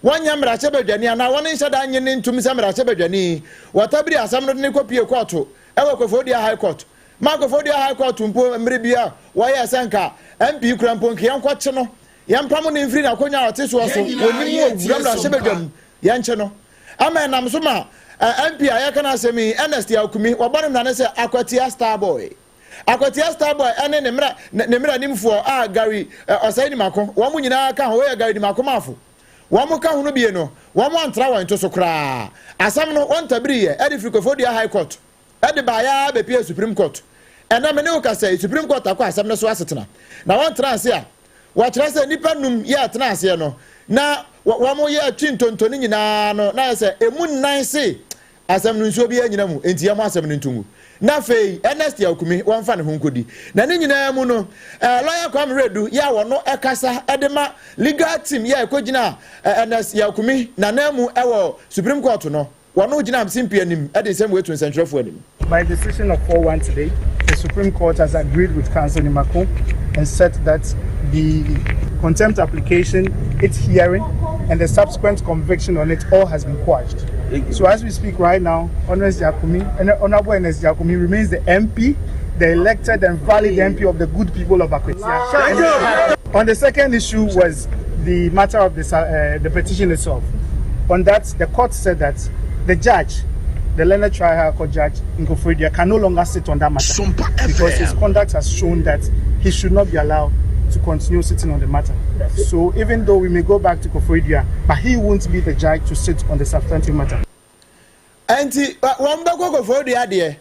wanya mra shebedwani na won nhyeda nye ne ntum se mra shebedwani watabiri asam no ne kopie court ewe Kofodia High Court ma Kofodia High Court mpo mre bia waye senka MP Krampon ke yanko che no yampam ne mfiri na konya oteso so oni mu ogura mra shebedwam yanche no ama nam so ma MP ayaka na asemi Ernest Yakumi wabano na ne se akwati star boy ene ne mra nimfo a Gary Osaini Mako wo mu nyina ka ho we Gary Mako mafo wo mu ka ho no bie no wo mu antra wan to so kra asam no on tabiriye e de Kofodia High Court e de ba ya be pie Supreme Court ena me ne o ka say Supreme Court akwa asam no so asetena na won trans ya wo kire say nipa num ye trans ye no na wo mu ye twintontoni nyina no na say emu nan se asam no nso bia nyina mu enti ya mu asam no ntungu na fei Ernest Yakumi wonfa ne honkodi na ne nyina mu no lawyer Comrade ya wono ekasa edema legal team ya ekogina Ernest Yakumi na namu ewo Supreme Court no wono gina amsimpi anim e de sem wetu nsentrefo anim. By decision of 4-1 today, the Supreme Court has agreed with Counsel Nimako and said that the contempt application, its hearing, and the subsequent conviction on it all has been quashed. So as we speak right now, Honorable Ernest Yakumi remains the MP, the elected and valid MP of the good people of Akwetia. On the second issue was the matter of the petition itself. On that, the court said that the judge, the Leonard Trial Court Judge in Kofodia, can no longer sit on that matter because his conduct has shown that he should not be allowed to continue sitting on the matter. So even though we may go back to Kofodia, but he won't be the judge to sit on the substantive matter. Anti wambako Kofodia de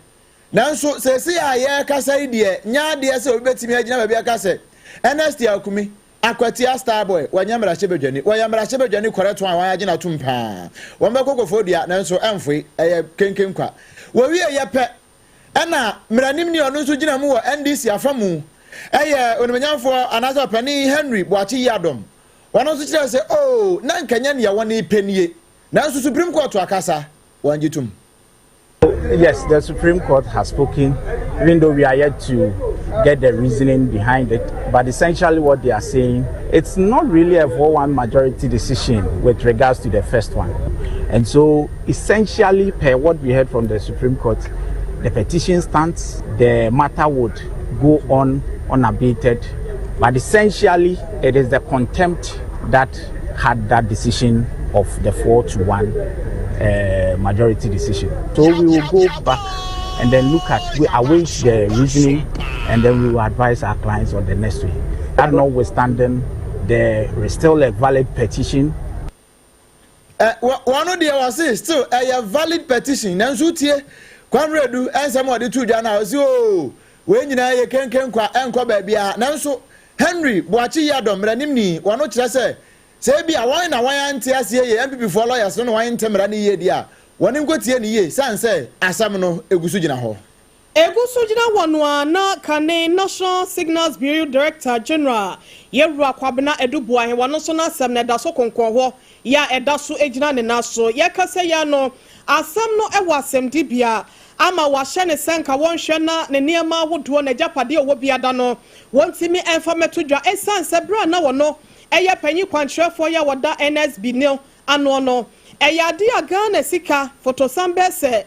nanso sesi aye kasa ide nya de se obetimi agina ba bia kasa Ernest Yakumi Akwatia star boy wanyamra shebedwani correct one agina tumpa wambako Kofodia nanso amfoi kenken kwa wo wie ye pe na mranim ni ono so gina mu wo NDC afamu onimanyamfo anaza pani Henry Boachi Yadom wono so kire se oh na nkanya ne woni penie nanso Supreme Court akasa wanjitum. Yes, the Supreme Court has spoken, even though we are yet to get the reasoning behind it. But essentially what they are saying, it's not really a 4-1 majority decision with regards to the first one. And so essentially, per what we heard from the Supreme Court, the petition stands, the matter would go on unabated. But essentially, it is the contempt that had that decision of the 4-1 majority decision. So we will go back and then we await the reasoning, and then we will advise our clients on the next way. That notwithstanding, there is still a valid petition. One of the was still a valid petition. Nansutie, Conradu, and some of the two Jana, so when you know you can kwa baby. Nanso Henry Boachi Yadom, Ranimni, one of say. Say be a wine antias ye MP for lawyers no wine temrani ye dia. One go tie ni ye san say asam no egusu gina ho. Egusu jina wanwa na kane National Signals Bureau Director General Yewura Kwabena ADWOA he wano so na asem na daso konkonho ya edaso ejina ne naso ye kase ya no asem no ewa asem dibia ama wahye ne senka wonhwe na ne niema ahodo na japade owo biada no wontimi emfa metodwa esan sebra na wono eye panyi kwantrefo ya woda NSB nil ano no eyade ya Ghana sika photosambese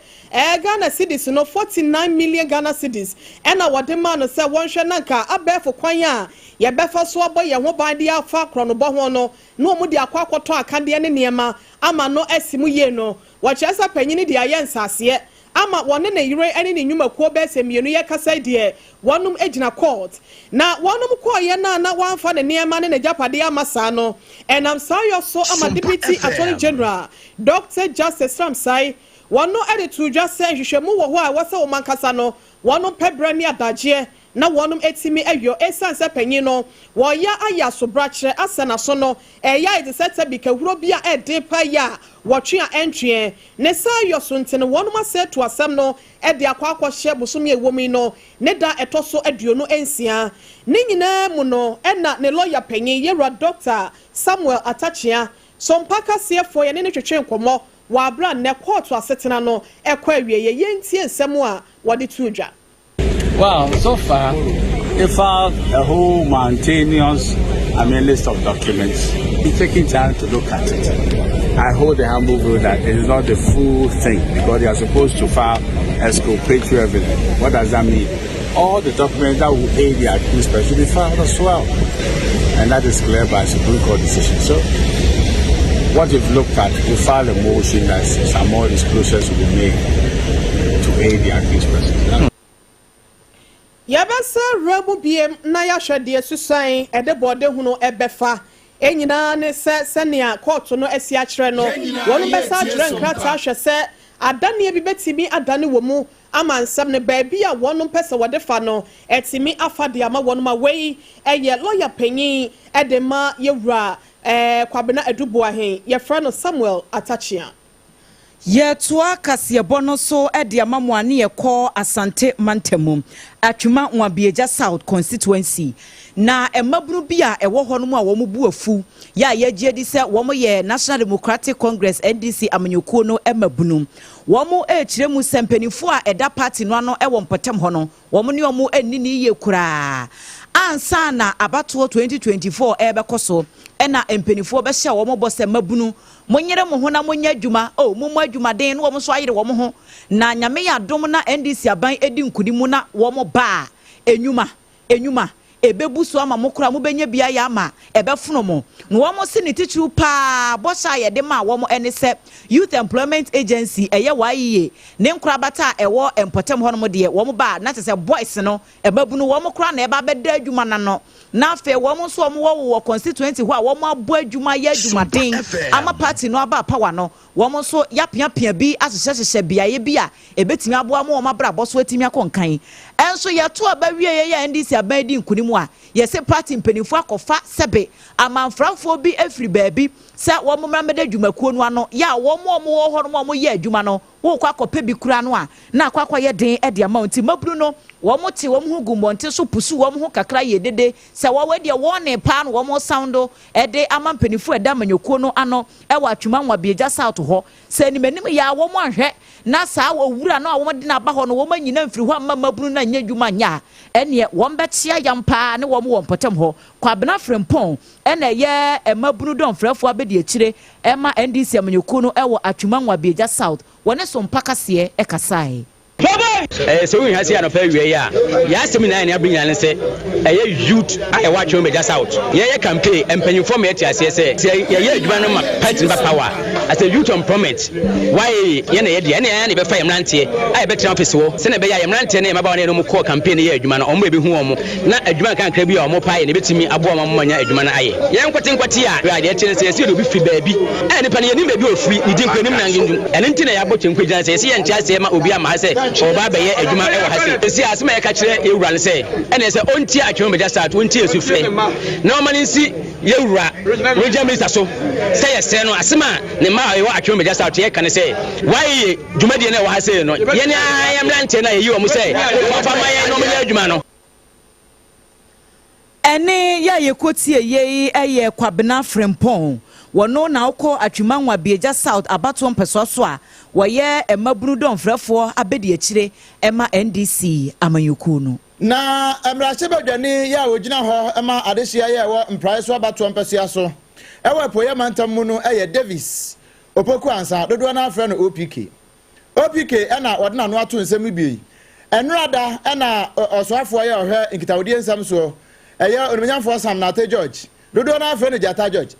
Ghana cedis no 49 million Ghana cedis ena wode ma no se wonhwe nanka abefo kwan a ye befa so obo ye ho ban de afa kronobo ho no no mu de akwakoto akade ne niema ama no asimu ye no wachesa panyini de aye nsase ama wone ne yire ene ne nyuma ko be semienu ye kasa de wonum ejina court na wonum ko ye na wanfa ne niema ne japade amasa no enam sayo so ama deputy attorney general Dr. Justice Ramsai wano editu just say hwehwemu wo ho a wose wo mankasa no wonum pebra ni adagye na wonum etimi ayo esanse panyin no wo ya aya so brachre asana so no eya ide seta bi kawuro bia ede pa ya wotwe a entwe ne sayo so ntene wonum asetu asem no ede akwakwohye bosom ye womi no ne da etoso aduonu ensia ne nyina mu no ena ne lawyer panyin Yewura Dr. Samuel Atachia SOMPA kasefo ye ne twetwe nkomo wa bra ne court asetena no ekwa awie ye yentie nsem a wode tuodwa. Well, so far they filed a whole mountainous list of documents. It's taking time to look at it. I hold the humble view that it is not the full thing because they are supposed to file exculpatory evidence. What does that mean? All the documents that will aid the accused person should be filed as well, and that is clear by Supreme Court decision. So what we've looked at, we filed a motion that some more disclosures will be made to aid the accused person. Yabasa rebu biem na ya hwede susan ede bode huno ebefa enyina ne senia court no asi akere no wonu besa akere nkrata hwe se adane bi betimi adane wo mu ama nsam ne baabi a wonu pese wode fa no etimi afade ama wonu ma wei eye lawyer panyin edema Yewura Kwabena ADWOA he ye frano Samuel Atachia ye toa kasebo no so ede amamwa ne ye kɔ Asante Mantamum atwuma Nwabieja South constituency na emabunu bi a ewo hɔ no mu a wo mu bu afu ya ye gye di sɛ wo mu ye National Democratic Congress NDC amanyɔkuo no emabunu wo mu kyerɛ mu sempanifu a eda party no ano ɛwɔ mpɔtam hɔ no wo mu ne wo mu enini ye kura ansa na abato 2024 ebekɔ so ena empanifo be hye wo mo bɔ mabunu monyere mo ho na monya adwuma o mo mo adwuma den no wo mo so ayere wo mo ho na nyame ya dom na NDC aban edi nkunimu na wo mo ba enyuma ebebusu ama mokura mo benya bia ya ama ebefuno mo no wo mo se ne tichu pa bo sha ye de ma wo mo ene se Youth Employment Agency eye waye ne nkura bata ewo empotem ho no mo de wo mo ba na se boys no ebabunu wo mo kura na eba beda adwuma na no na fe wo mo so mo wo constituency ho a wo mo abo adwuma ya adwuma den ama party no aba power no wo mo so yapia bi asehye bia ye bia ebetimi abo ama wo mabra bo so etimi akonkan enso ye to aba wie ye ya NDC aban di nkunimu a ye se party mpanifo akofa sebe amanfrafo bi afri baabi se wo mo mrameda adwumakuo no ano ya wo mo ho no mo ye adwuma no wo kwa kope bi kura no a na akwa ye den e de amount mabru no wo mo te wo mo gumbonte so pusu wo mo kakra ye dede se wo we de wo ne pa no wo mo soundo e de amampanifo e da manyokuo no ano e wa atwuma Nwabieja South ho se ni manim ya wo mo ahwe na sa wo wura no a wo de na ba ho no wo manyina mfiri ho amma mabru na nya adwuma nya ene wo mbetia yampa ne wo mo wompotem ho Kwabena Frempong ene ye emabru don frefo abedi akire ema NDC amanyokuo no e wo atwuma Nwabieja South wone SOMPA kase e kasai so we has here no pay we ya seminar na abrinya ne se youth I watch Nwabieja South ye campaign empanyifo me ati ase se ye adwuma no ma party ba power as a youth employment why ye na ye de na be fa yemrante ai be tena office wo se na be ya yemrante na ma ba na no mu campaign ye adwuma no omo be hu omo na adwuma kan kra bi omo pae na betimi abo omo manya adwuma na aye ye nkwati a ye tene se ye do bi fi baabi nipa ne ye nim baabi ofuri ni din kwanim na ngindum ene ntine ya bo chenkwa gina se ye ntia se ma obi ama se oba aba be ye adwuma e wo ha se esi asema ye ka kire ewura ne se ene se onti atwe media start onti esufre na o mani si yewura regional minister so say yese no asema ne ma ye wo atwe media start ye kan se why dwumadi ne wo ha se no ye ne ayamrante na ye yi wo mu se fa ma ye no me adwuma no ene ya yekotie ye eye kwabena frempong wono na ukọ atwimanwa bieja south abato mpeso so a woye emabunu donfrefo abedi akire ema NDC amanyuku no na emrache badwane ya ogina ho ema adehia ye wo mpraiso abato mpeso so ewe poye mantamu no eye Davis opoku ansa dodo na afre no OPK ena wodena no ato nsem bi enrada ena osoafo ye ohwe nkitawodi nsem so eye onumnyamfo Sam na Ate George dodo na afre no Jata George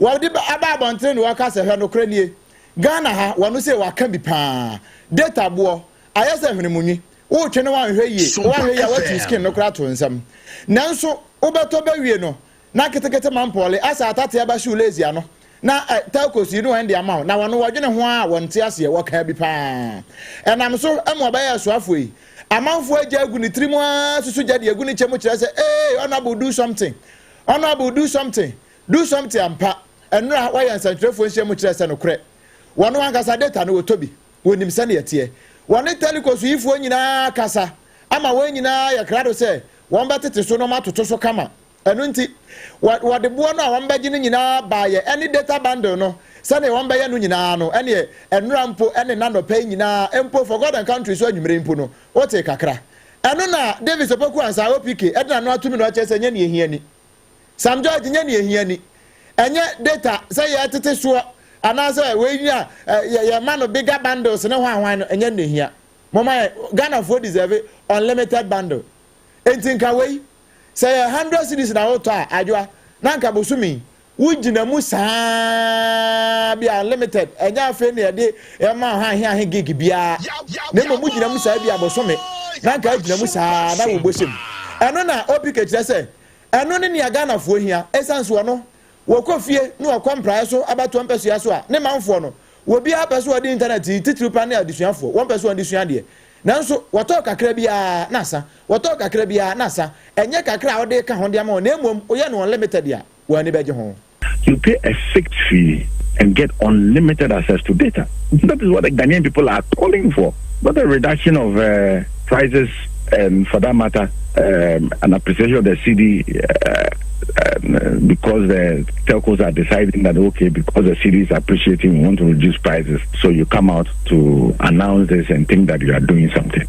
wadi aba bontre no waka se hwe no kranie Ghana ha wanu se waka bi pa data bo ayese hwenemunyi wo twene wan hwe ye ya wati skin no kra to nsam nanso obeto bawie no na ketekete mampole asa atate aba shu lazy ano na takosi no ndi ama na wanu wadwene ho a wonte ase ye waka bi pa enam so emo ba ya so afoi amanfo agya agu ni trimu susu gya de agu ni chemu kire se honorable do something ampa enra wa yan santrefo nhye kire se no kre wanu ankasa data no wotobi wonim se na yete wanu telikosu ifo nyina kasa ama wan nyina ya krado se won betete so no matoto so kama enu nti wade bo no a won beji nyina ba ye any data bundle no se na won be ye no nyina no ene enra mpo ene nano pay nyina empo for God and country so anwumre mpo no wote kakra enu na Davis opoku ansa OPK edna no atumi no chese nya ne ehiani Sam George nya ne ehiani enye data say ya tete so anasa we nya ya man bigger bundles ne hwan no enye ne hia mama Ghana for deserve unlimited bundle entinka we say 100 cities na auto adwa na nka bosumi wujina mu saa bia unlimited enya afa ne de e ma ha gig bia ne mo mujina mu saa bia bosome na nka ajina mu saa na wo bosim eno na OPK kire say eno ne ne Ghana fo hia essence wo no wokofie no akwamprae so abato mpeso ya so a ne manfo no wo bia peso odi internet titiri pa ne adisuafo won peso adisua de nanso woto kakra bia nasa enye kakra ode ka honde ama na emom oye no unlimited ya wo ani beje ho. You pay a fixed fee and get unlimited access to data. That is what the Ghanaian people are calling for. Not a reduction of prices and for that matter an appreciation of the CD because the telcos are deciding that okay, because the city is appreciating, we want to reduce prices. So you come out to announce this and think that you are doing something.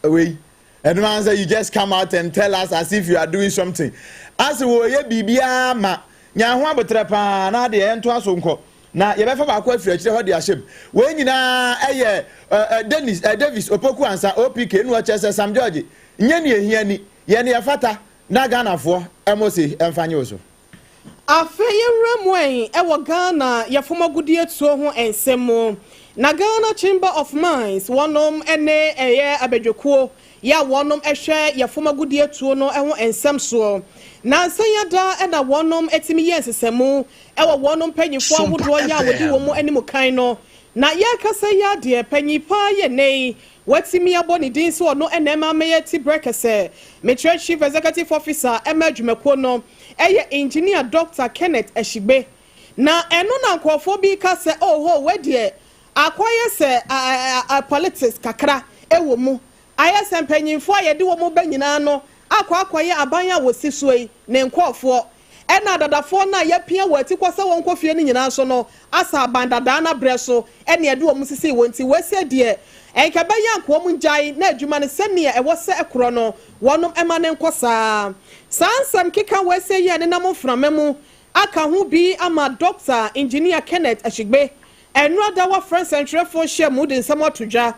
Wait, and man say you just come out and tell us as if you are doing something. As we ye bibia ma nya ho abotrepa na de ento asonko na ye befa ba ko afiri akire ho de ahyem we nyina eye Davis opoku ansa OPK nu achese Sam George nye ne ehiani ye ne yafata na Ghana fo emosi emfanye oso afeye remwen ewo Ghana yafoma gudie tuo ho ensemo na Ghana Chamber of Mines wonom ene eye abedwekuo ya wonom ehwe yafoma gudie tuo no ho ensem so na nsanyada ena wonom etimi yensesemu ewo wonom panyifo ahodo ya wodi wo mu animu kan no na ya kasa ya de panyipa ye nei watimi aboni din so no enema meyeti brekese metre chief executive officer emadwumako no eye engineer Dr. Kenneth Ashigbe na eno na nkofo bi kase oho wedie akoye se politics kakra ewo mu ayese mpanyimfo ayede wo mu banyina no akoye abanya wosi soyi ne nkofo ena dadafo na yapia wati kwasa won kofie ni nyina so no asa bandada na breso ene ede wo mu sisi wonti wese de enka baya nko mu njai na adwuma ne semia e wose ekro no wonom ema ne nkosa sansam kika wese ye ne nam framemu aka ho bi ama Dr. Engineer Kenneth Ashigbe enu adawa France Central for share mood in some todwa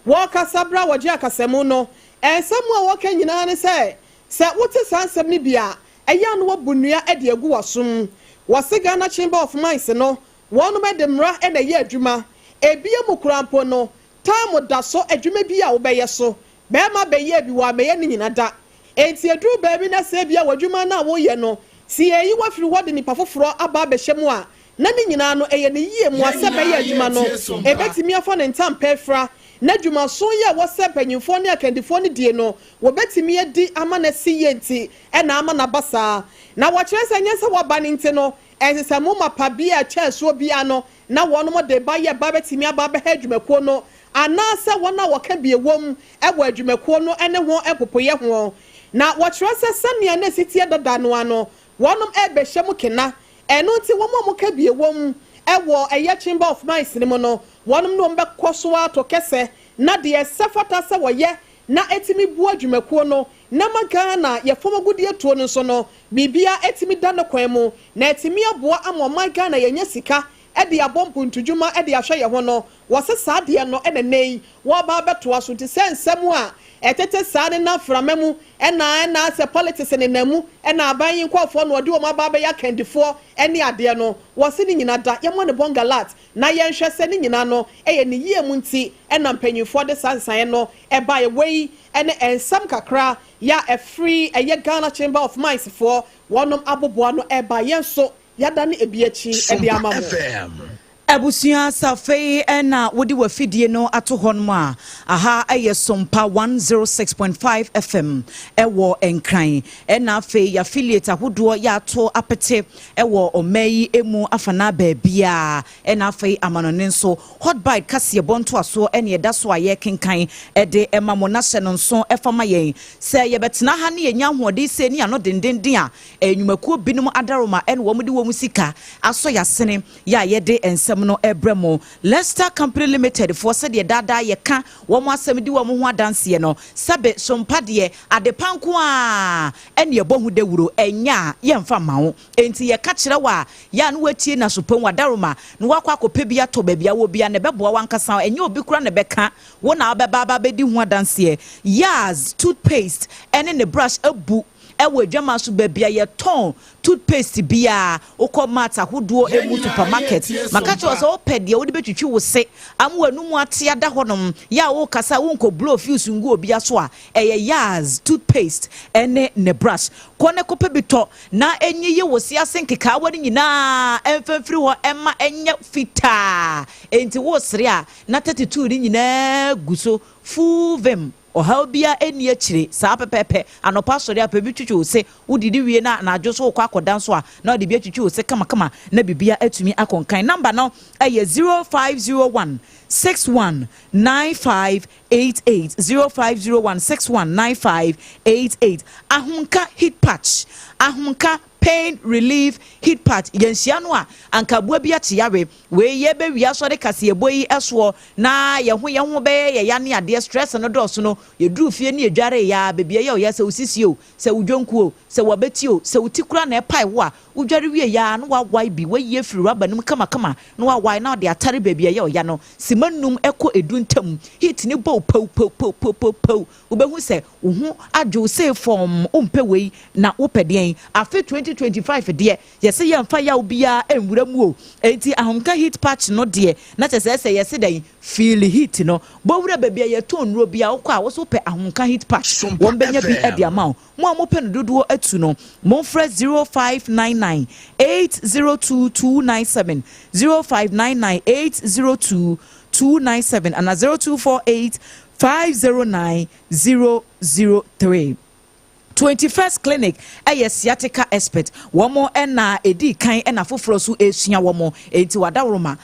wo kasabra waje akasemu no ensemu a wo ka nyina ne se wote sansam ni bia eya no wabunua ede agu wasum wase Ghana Chamber of Mines no wonom edemra ene ye adwuma ebie mukurampo no tamu da so adwuma bi a wo beye so be ma beye bi wa meye ni nyina da enti edru ba bi na se bia wadwuma na wo ye no si eyi wafiri wode ni pafoforo aba behyemu a na ni nyina no eye ne yie mu ase beye adwuma no ebetimi afo ne ntam pefra na dwumaso ye wo se panyimfo ne akandifo ne die no wo betimi adi ama na siyenti e na ama na basa na wo kire se nyese wo ba ne nti no ensese mo mapa bia cheso bia no na wono mo de ba ye ba betimi aba ba ha dwumakuo no anase wona wo ka bie wom e wo adwumakuo no ene ho epopoye ho na wo kire se sania na sitie dada no ano wonom e be hye mo kena eno nti wo mo ka bie wom ewo eye chamber of mines ni mo no wonom no mbe koso ato kese na de sefata se wo ye na etimi bu adwumakuo no na magana ye fom agudie to no so no bibia etimi da no kwan mu na etimi aboa amoma Ghana ye nya sika e de abompu ntudwuma e de ahwe ye ho no wo se saade no e nenei wo ba beto aso ti sensemu a etete saade na framemu e na se politics ne namu e na aban kwafo no de o ma ba be ya kandifo e ne ade no wo se ni nyina da ye mo ne bongalat na ye nhwe se ni nyina no e ye ne yie mu nti e na mpanyimfo de sansan no e ba ye wei e ne ensam kakra ya e free e ye Ghana Chamber of Mines for wonom aboboa no e ba ye so yada ne ebiachi e de amamu Abusia Safe ena wodi wafidie no ato honmo a aha aye SOMPA 106.5 FM ewo enkran ena afe ya affiliate ahodo ya ato apete ewo omayi emu afana baabia ena afe amanone nso hot bite kase bonto aso ene eda so aye kenkan ede emamona hye no nso efama yen se ye betena ha ne yenya hoode se ni ano dendenden a enwumakuo binum adaroma ene wo mudi wo musika aso ya sene ya yede ensem no ebremo Leicester Company Limited for said ye dada ye ka wo mo asem di wo mo ho adanse no sabe SOMPA de adepanko a ene ye bohu dewuro enya ye mfa mawo enti ye ka kire wa ya no watie na sopon wadaroma no wakwa akopɛ bia to ba bia wo bia ne beboa wankasa enya obi kura ne beka wo na beba bedi ho adanse Yaz toothpaste ene ne brush abu ewe dwama so babia ye ton toothpaste bia okomata hodo emu supermarket makacho so opede wo de betwitwi wo se amu anum ate ada honom ya wo kasa wo nko blow fuse ngu obia so a eye Yaz toothpaste ene ne brush kone kope bito na enye ye wo se asenkeka wani nyina emfamfiri ho emma enye fita enti wo sere a na 32 ni nyina guso fuvem oha bia eni akire saa pepepe anopa sori apebitwitwi ose udidi wie na adwoso okwa akodan so a na odi bia twitwi ose kama na bibia atumi akonkan number no eye 0501 619588 0501 619588 ahunka hit patch ahunka pain relief hit patch yensia no a anka bua bia tiare we ye be wi aso de kase eboyi eso na ye ho be ye ya ne ade stress no do so no ye duru fie ne edware ya bebia ye o ya se usisio se udwonkuo se wabetio se utikura na epai wo a udware wie ya no wa wai bi we ye firi raba num kama no wa wai na de atare bebia ye o ya no simanum eko eduntam hit ni bo pou ubehu se wo ho adwo se form umpe wei na upedien afi 2025 de yese ye mfa ya obia enwura mu o enti ahomka hit patch no de na tese yese den feel hit no bo wura bebia ye ton ro bia wo kwa wo so pe ahomka hit patch won benya bi e de amount mo mo pe no dodo atu no mo fra 0599 802297 0599 802297 and 0248 509 003 21st clinic sciatica expert womo ena edi kan ena foforo so esua womo enti wadaworoma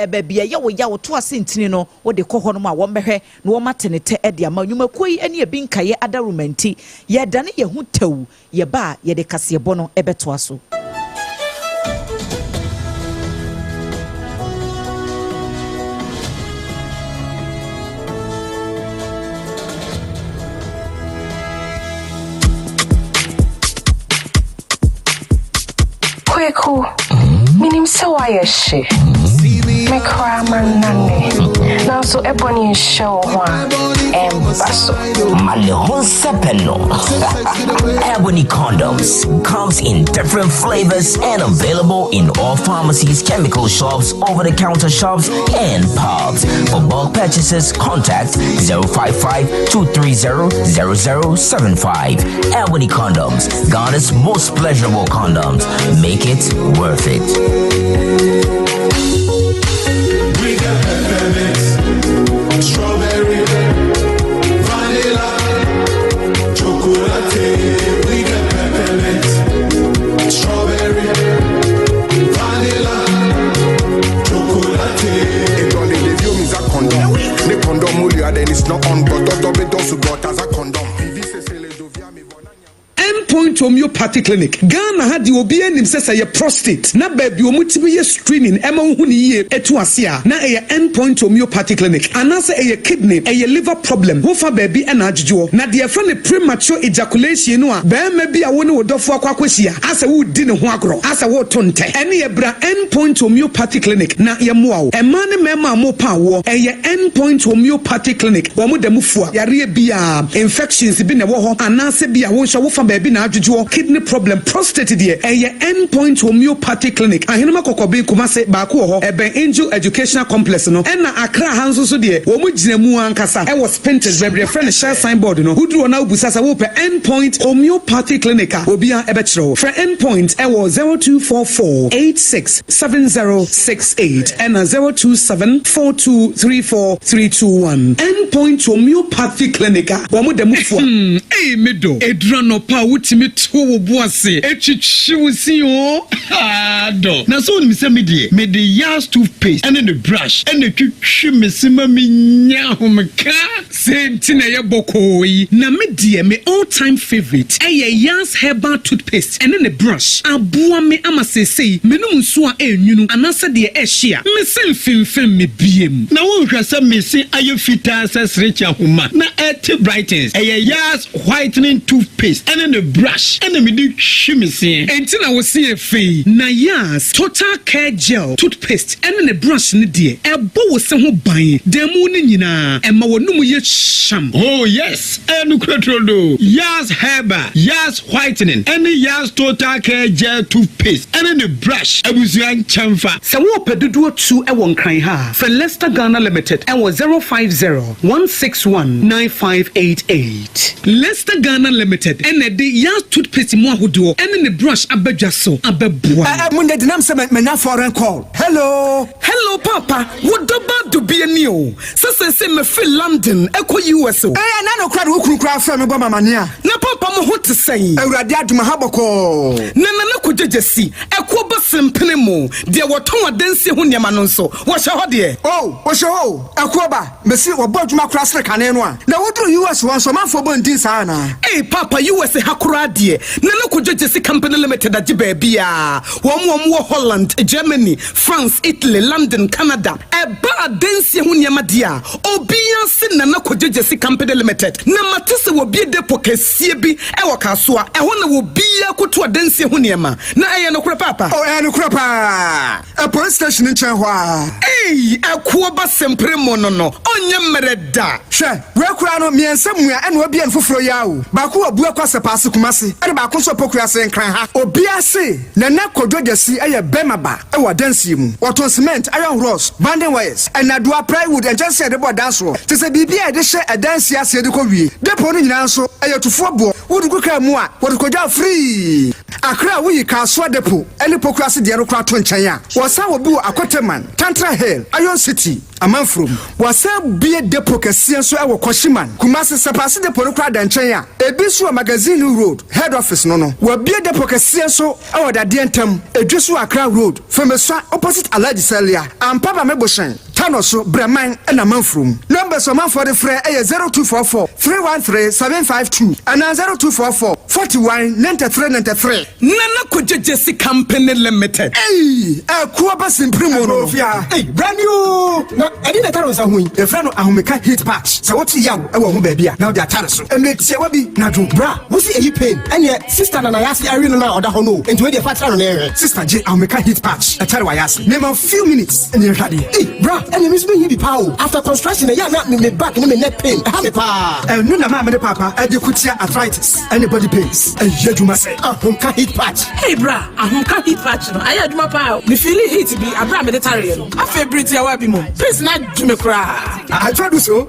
babia ye wo ya wo to asentini no wo de koho no ma wo mbehwe no wo matenete e de ama nwumakoi ene ebi nkaye adaromanti ye dane ye hu tawu ye ba ye de kasebo no ebeto aso KWAKU, minim se why she. Me cry man nane. Now so ebony show one basso. Malehon sepeno. Ebony condoms comes in different flavors and available in all pharmacies, chemical shops, over-the-counter shops, and pubs. For bulk purchases, contact 055-230-0075. Ebony condoms, Ghana's most pleasurable condoms. Make it worth it. We got strawberry It's not on, but don't so got as a condom. Endpoint homeopathy clinic. Ghana had the obi enim say your prostate. Na baby omutimi ye screening ema hu ni ye etu asia. Na e endpoint homeopathy clinic. Anase e kidney, e liver problem. Ho fa baby ena adjujo. Na de friend premature ejaculation no a be ma bi a wo ne wodofo akwakwahia. Asa wo di ne ho agro. Asa wo tonte. Ene ye bra endpoint homeopathy clinic. Na ye moa wo. E ma ne mema mo pa wo. E ye endpoint homeopathy clinic. Wo mo demu fua. Yare bia infections bi ne wo ho. Anase bia wo hwa wo fa baby na adjujo kidney problem prostate de eye endpoint homeopathy clinic ahenema kokobe kumase baako ho ebe angel educational complex no na Accra hanso so de wo mu ginemu ankasa e was painted bebre friend share signboard no huduro na ubusasa wo pe endpoint homeopathy clinic obi a ebe kire for endpoint e wo 0244867068 and 0274234321 endpoint homeopathy clinic wo mu demu fo eh medo edra no pa wutimi to wo boase etwitwiwsi o do na so ni se me de yas toothpaste and the brush and the twitwi mesima me nya homka senti na ye bokoyi na me de me all time favorite yas herbal toothpaste and the brush aboa me amasesei menum nso a enwunu anase de ehia me semfimfim me biem na wo hwasa me se ayefita sesrecha homa na et brightens yas whitening toothpaste and the brush and me di hwimisi entina wo se efe na yas total care gel toothpaste and the brush ne de ebo wo se ho ban demu ne nyina ema wonum ye sham oh yes enu krotrodo yas herbal yas whitening and yas total care gel toothpaste and the brush abusuan chamfa se wo pedodo tu e won kan ha for Leicester Ghana Limited and was 050-161-9588 Leicester Ghana Limited and the yas toothpaste mo ahodo and the brush abadwa so ababua munde dinam se menya foreign call hello papa what do be ani o se me feel London eko US o na no kra do kura fa me boma mania na papa mo ho te sei awurade aduma haboko na ko jejesi eko ba sempene mo de woton adansi ho niam no nso wo hye ho de wo hye ho eko ba mesi wo boduma kra sre kane no a na wodru US won so manfo bondin sa na papa US hakura de na ko jejesi company limited agi ba bia wo Holland Germany France Italy London Canada eba adansi ho niam dia obia se na ko jejesi company limited na matese wo bie depo kasie bi e wo kasoa e ho na wo bia koto adansi ho niam na eye no kura papa no kura pa a police station in Chenhwa akuo ba sempre mo no onye mereda hwe we kura no miensa mua e na obia nfoforo ya o ba ko abu akwase paase kumase e ba ko so pokua se nkran ha obia se na kodojesi eye bemaba e wo dansi mu wato cement iron rods banding wires and adua plywood and just said about dance roll to say bibia e de hye adansi ase de ko wie depo no nyina nso eye tufo bo wodu kuka mu a wodu koja free Accra we KWAKU depo ene pokua se de no kra to nchen a wosa wo bi wo Akoteman Tantra Hill Iron City Amanfrom wosa bie depo kase so e wo Koshiman Kumasi sepase depo no kra da nchen a ebi so magazine road head office no wo bie depo kase so e wo da de ntam edweso Accra road famesa opposite Alhaji Salia ampaba meboshen Tanoso Breman and Amanfrom numbers of man for the free 0244 313 752 and 0244 41 93 Nana Kojesi Company Limited. Kuaba Simprimo. Brand new. No, I didn't tell us a win. The friend of Ahomeka hit patch. So what's young? I won't baby. Now they're Taraso. And let's say what be Nadu Bra. What's the pain? And yet, sister and I asked Irene now or the Hono into the fat on air. Sister J. Ahomeka hit patch. I tell you, I asked. Name a few minutes and you're ready. Bra, and you miss me the power. After construction, I not me back and me neck pain. I have a power. And no, mamma, papa, and you could see arthritis. Anybody pays. And yet you must say, Ahomeka hit patch. Hey bra, Ahomeka hit patch. I had my power. The feeling hit to be a bra Mediterranean. I feel pretty I be more. Please not do me cry. I try to so.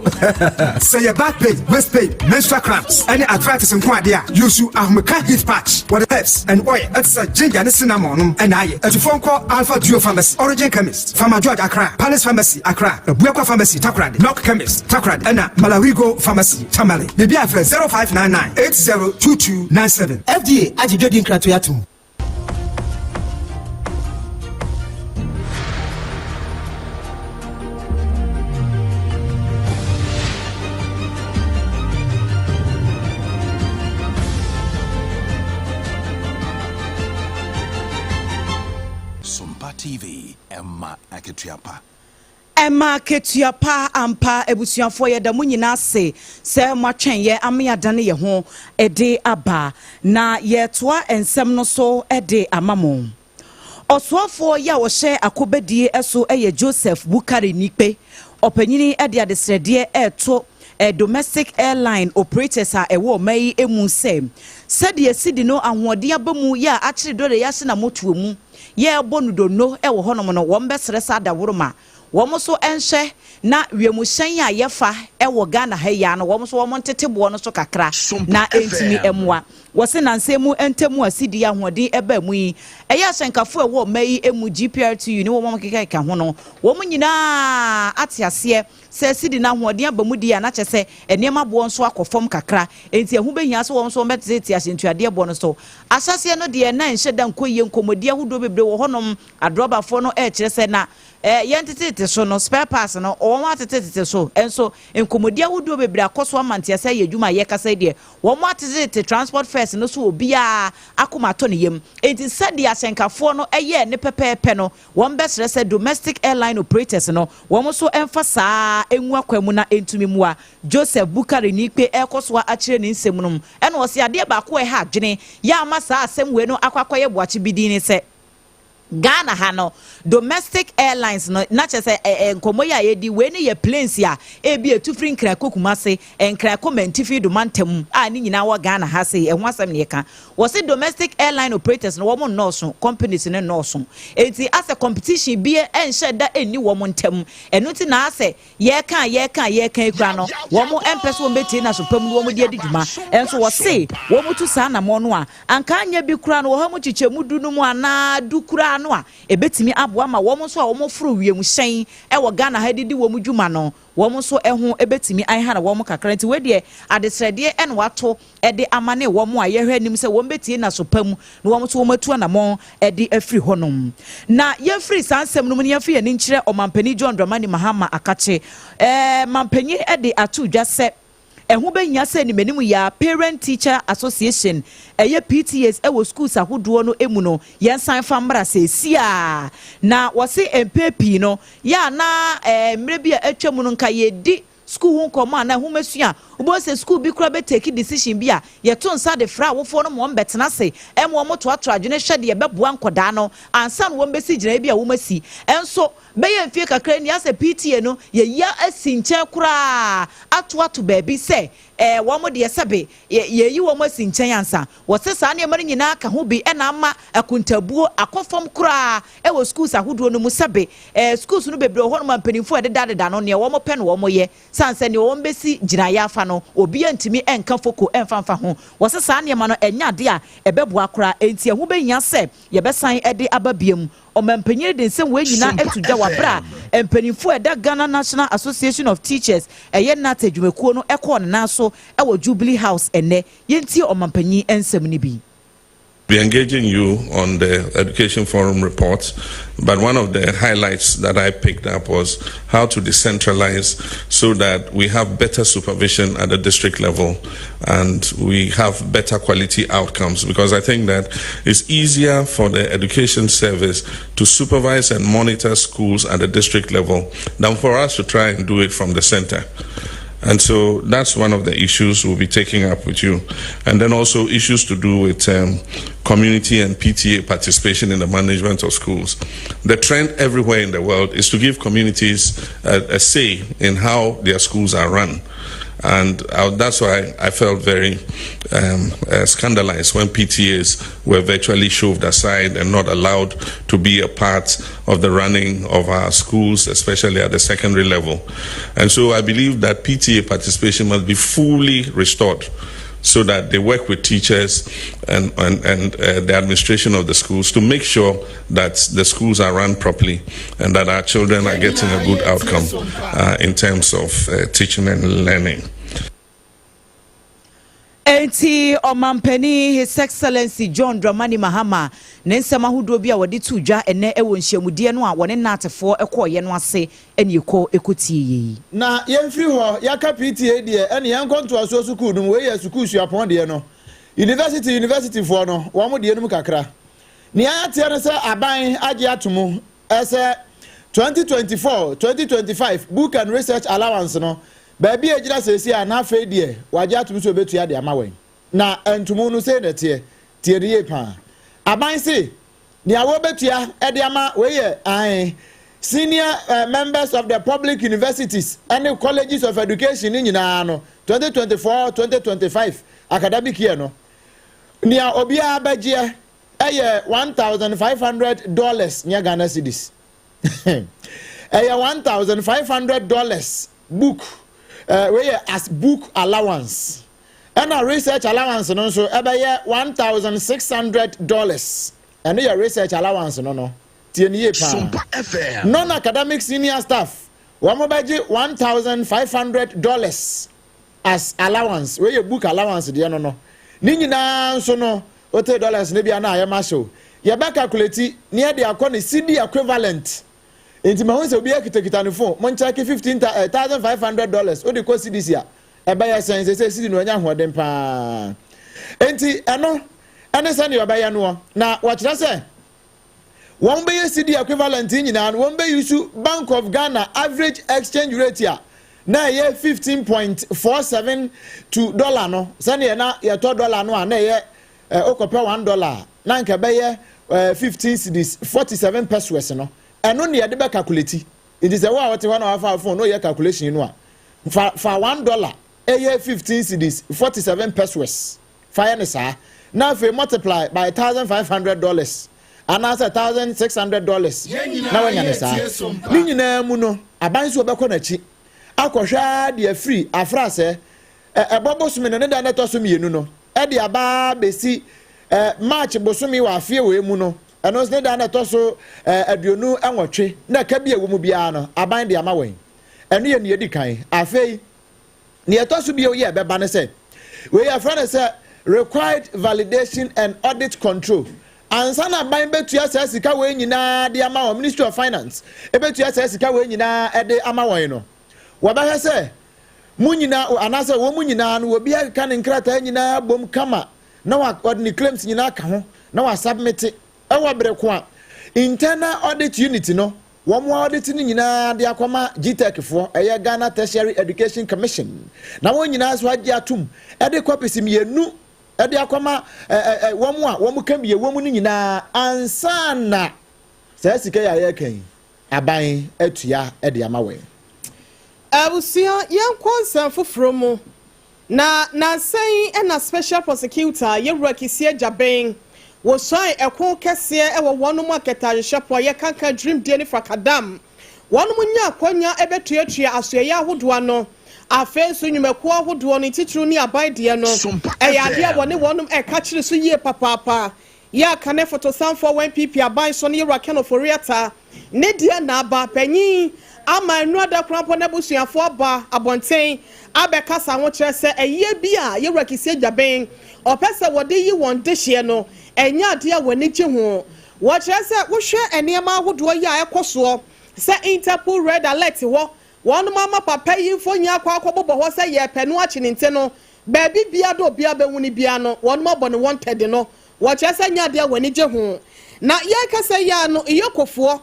Say your back pain, waist pain, menstrual cramps, any arthritis and quadia. Use you Ahomeka hit patch. What the herbs and oil. That's a ginger and cinnamon and I. At a phone call Alpha Duo Pharmacy, Origin Chemist, Pharma George Accra, Palace Pharmacy Accra, Buakwa Pharmacy Takrad, Knock Chemist Takrad, and Malarigo Pharmacy Tamale. The BFS 0599 802297. FDA Ajidin Kratuatum. ketuapa Emma ketuapa ampa ebusuafo ye da munyina se se matwen ye amyadane ye ho ede aba na ye toa ensem no so ede amamo Oswafo ya wo hye akobedie eso eye Joseph Bukari Nikpe opanyini ede adesrede eto domestic airline operators a ewo mai emu se sede sidi no ahode abamu ya akire dore ya se na motuo mu ye bonudo no ewo honom no wo mbesre sa daworoma wo so enhye na wiamuhyen a yefa ewo Ghana ha ya no wo so wo ntetebo no so kakra na entimi emwa wo se nansemu entemu asidi ahode eba mu yi eya hyenkafo ewo mai emu GPRTU ni wo mkeka ka ho no wo nyina atiase se sidi na ahode abamu di na kyese enema bo nso akofom kakra enti ehu behia so wo so mbetete ti ahyentuade bo no so asase no de na nhye da nkoye nkomodi ahodo bebre wo honom adrobafo no kyerese na yentete so no spare parts no o mo atete so enso enkomodia wodo bebre akoso amante asa ye dwuma ye kasa de wo mo atete transport fares no so obia akoma to ne yem enti sade asenkafo no ne pepepe no wo mbesre se domestic airline operators no wo mo so emfasa enwu akwamu na entumi muwa Joseph Bukari Nikpe ekoso akire ne nsem no ene wo se ade ba ko ha adwene ya amasa asem we no akwakoye boache bidini se Ghana hano domestic airlines no na chese nkomo ya yedi we ne ye planes ya ebi etufri nkra kokumase nkra komentifi do mantem a ni nyina wa Ghana ha se ehwo asem ne ka wo se domestic airline operators no wo mo nọọso companies ne nọọso enti as a competition bi enhye da eni wo mo ntem eno ti na ase ye kan ekra no wo mo empeso mbeti na so pam wo mo de adiduma enso wo se wo mo tu sa na mo no a anka anya bi kura no wo ha mo chichemu du no mu ana du kura no a ebetimi aboa ma wo mo so a wo mo furu wiemu hyen wo Ghana ha didi wo mo dwuma no wo mo so eho ebetimi anha na wo mo kakra nti we de adesrede en wato de amane wo mo a ye hwe anim se wo mbeti na so pam na wo mo so wo matu na mo de afri honom na ye free sansem no mu ye free ani nkire omampani John Dramani Mahama akache mampani de atu dwase ehu benya se ni menim ya Parent Teacher Association PTAs ewo schools ahodo no emu no yensan famra se sia na wose MPP no ya na mre bia atwam no nka yedi school ho nkoma na homesua ubo se school bi kura be take decision bia ye to nsa de fra wofo no mo mbetena se emo mo to adwene hwe de ye beboa nkoda no ansa no wo mbesi gina bia wo masi enso be ye mfie kakra ni ase PTA no ye ya asinche kura atu baabi se wo mo de sebe ye yi wo mo asinche ansa wo se sa na mari nyina ka ho bi na ama akuntabuo akofom kura wo schools ahodo no mu sebe schools no bebre ho no mampanimfo ededa no ne wo mo pe no wo mo ye sanse ne wo mbesi gina ya fa no obi antimi enka foko emfanfa ho wo se sa na no enya de a ebeboa kura enti ehu be nya se ye besan ede ababiem omampanyin de nsem we nyina etudwa wabra empanimfo eda Ghana National Association of Teachers na tadwumekuo no ekọ na so ewo Jubilee House ene yenti omampanyin ensem ni bi. Be engaging you on the Education Forum reports, but one of the highlights that I picked up was how to decentralize so that we have better supervision at the district level and we have better quality outcomes, because I think that it's easier for the education service to supervise and monitor schools at the district level than for us to try and do it from the center. And so that's one of the issues we'll be taking up with you. And then also issues to do with community and PTA participation in the management of schools. The trend everywhere in the world is to give communities a say in how their schools are run. And that's why I felt very scandalized when PTAs were virtually shoved aside and not allowed to be a part of the running of our schools, especially at the secondary level. And so I believe that PTA participation must be fully restored so that they work with teachers and the administration of the schools to make sure that the schools are run properly and that our children are getting a good outcome in terms of teaching and learning. Enti omampani His Excellency John Dramani Mahama nensema hudo bia wode tudwa ene ewo nhyiamudie no a wone natefo ekoye no ase ene eko ekotie na yemfiri ho yaka PTA de ene yenkonto aso school dum we ya school suapon de no university for no wo mo de no kakra ne ayate ne se aban age atomu ese 2024-2025 book and research allowance no baby ejira sesi a na fe die waje atum so betu ya de amawen na entumu no say na tie die pa aban se ni awo betu ya e de ama we ye senior members of the public universities and colleges of education ni nyina no 2024-2025 academic year no ni a obia abaje $1,500 nya Ghana cedis $1,500 book as book allowance and a research allowance no so $1,600 and your research allowance no SOMPA FM non-academic senior staff $1,500 as allowance where your book allowance dia no ni nyina so no $80 ne bia na ayama show ye ba calculate near the akọ ne CD equivalent enti ma won obi akitakita ne phone mon check $15,500 o de ko CD sia e ba ya sense say CD no anya hoden pa enti eno ene se ne yo ba ya no na wa kira se won be CD equivalent nyina no won be use Bank of Ghana average exchange rate ya na ye 15.47 to dollar no se ne na ye to dollar no na ye okope $1 na nka be ye 15 cedis 47 pesos no eno ne yede be calculate it is a wa what one of our phone no ye calculation no a for $1 ye 15 cedis 47 pesos fire ne sa na fe multiply by $1,500 and as $1,600 na wanya ne sa ni nyina mu no aban so be ko na chi akohwa de free afra se ebobosume no ne da na to so mienu no e de aba besi March bosumi wa afie we mu no eno se da na to so aduonu enwotwe na ka bia wo mu bia no aban de ama wen eno ye ne di kan afei ne to so bia ye be ba ne se we ya friend say required validation and audit control ansa na ban betu ya say sika we nyina de ama wo Ministry of Finance e betu ya say sika we nyina e de ama wen no wa ba say mu nyina anasa wo mu nyina no obi aka ne nkrata nyina bom kama na wa ordinary claims nyina ka ho na wa submit e wa bre ko a internal audit unit no wo mo audit ni nyina de akoma GTech fo eye Ghana Tertiary Education Commission na wo nyina so agi atum e de copies mienu e de akoma wo mo ka biye wo mu ni nyina ansa na se sika ya ye kan aban atua e de amawe abusia yankwansa foforo mu na say na special prosecutor yewura kisia jaben wo sai ekon kese e wo wonu marketare shop ye kanka dream day ni fakadam wonu nya akonya ebetuatua asoya ahodoa no afenso nyumako ahodoa no titru ni abaide no e ya de woni wonu e ka kire so yie papapa ya kane photo sanfo 1pp aban so ne yewura kenoforiata ne dia na aba panyin ama enu adakrampo na busuafo aba abonten abekasa ho kire se eye bia yewura kise jaben opese wode yi won dehye no enya ade a wani gye ho wo kire se wo hwe enema ahodo ya ekoso se Interpol red alert ho won mama papa yi mfonya akwakobobo ho se ye penu achininte no baabi bia do bia bewuni bia no won mabo ne wanted no wo kire se nya ade a wani gye ho na ye kasa ya no iyokofo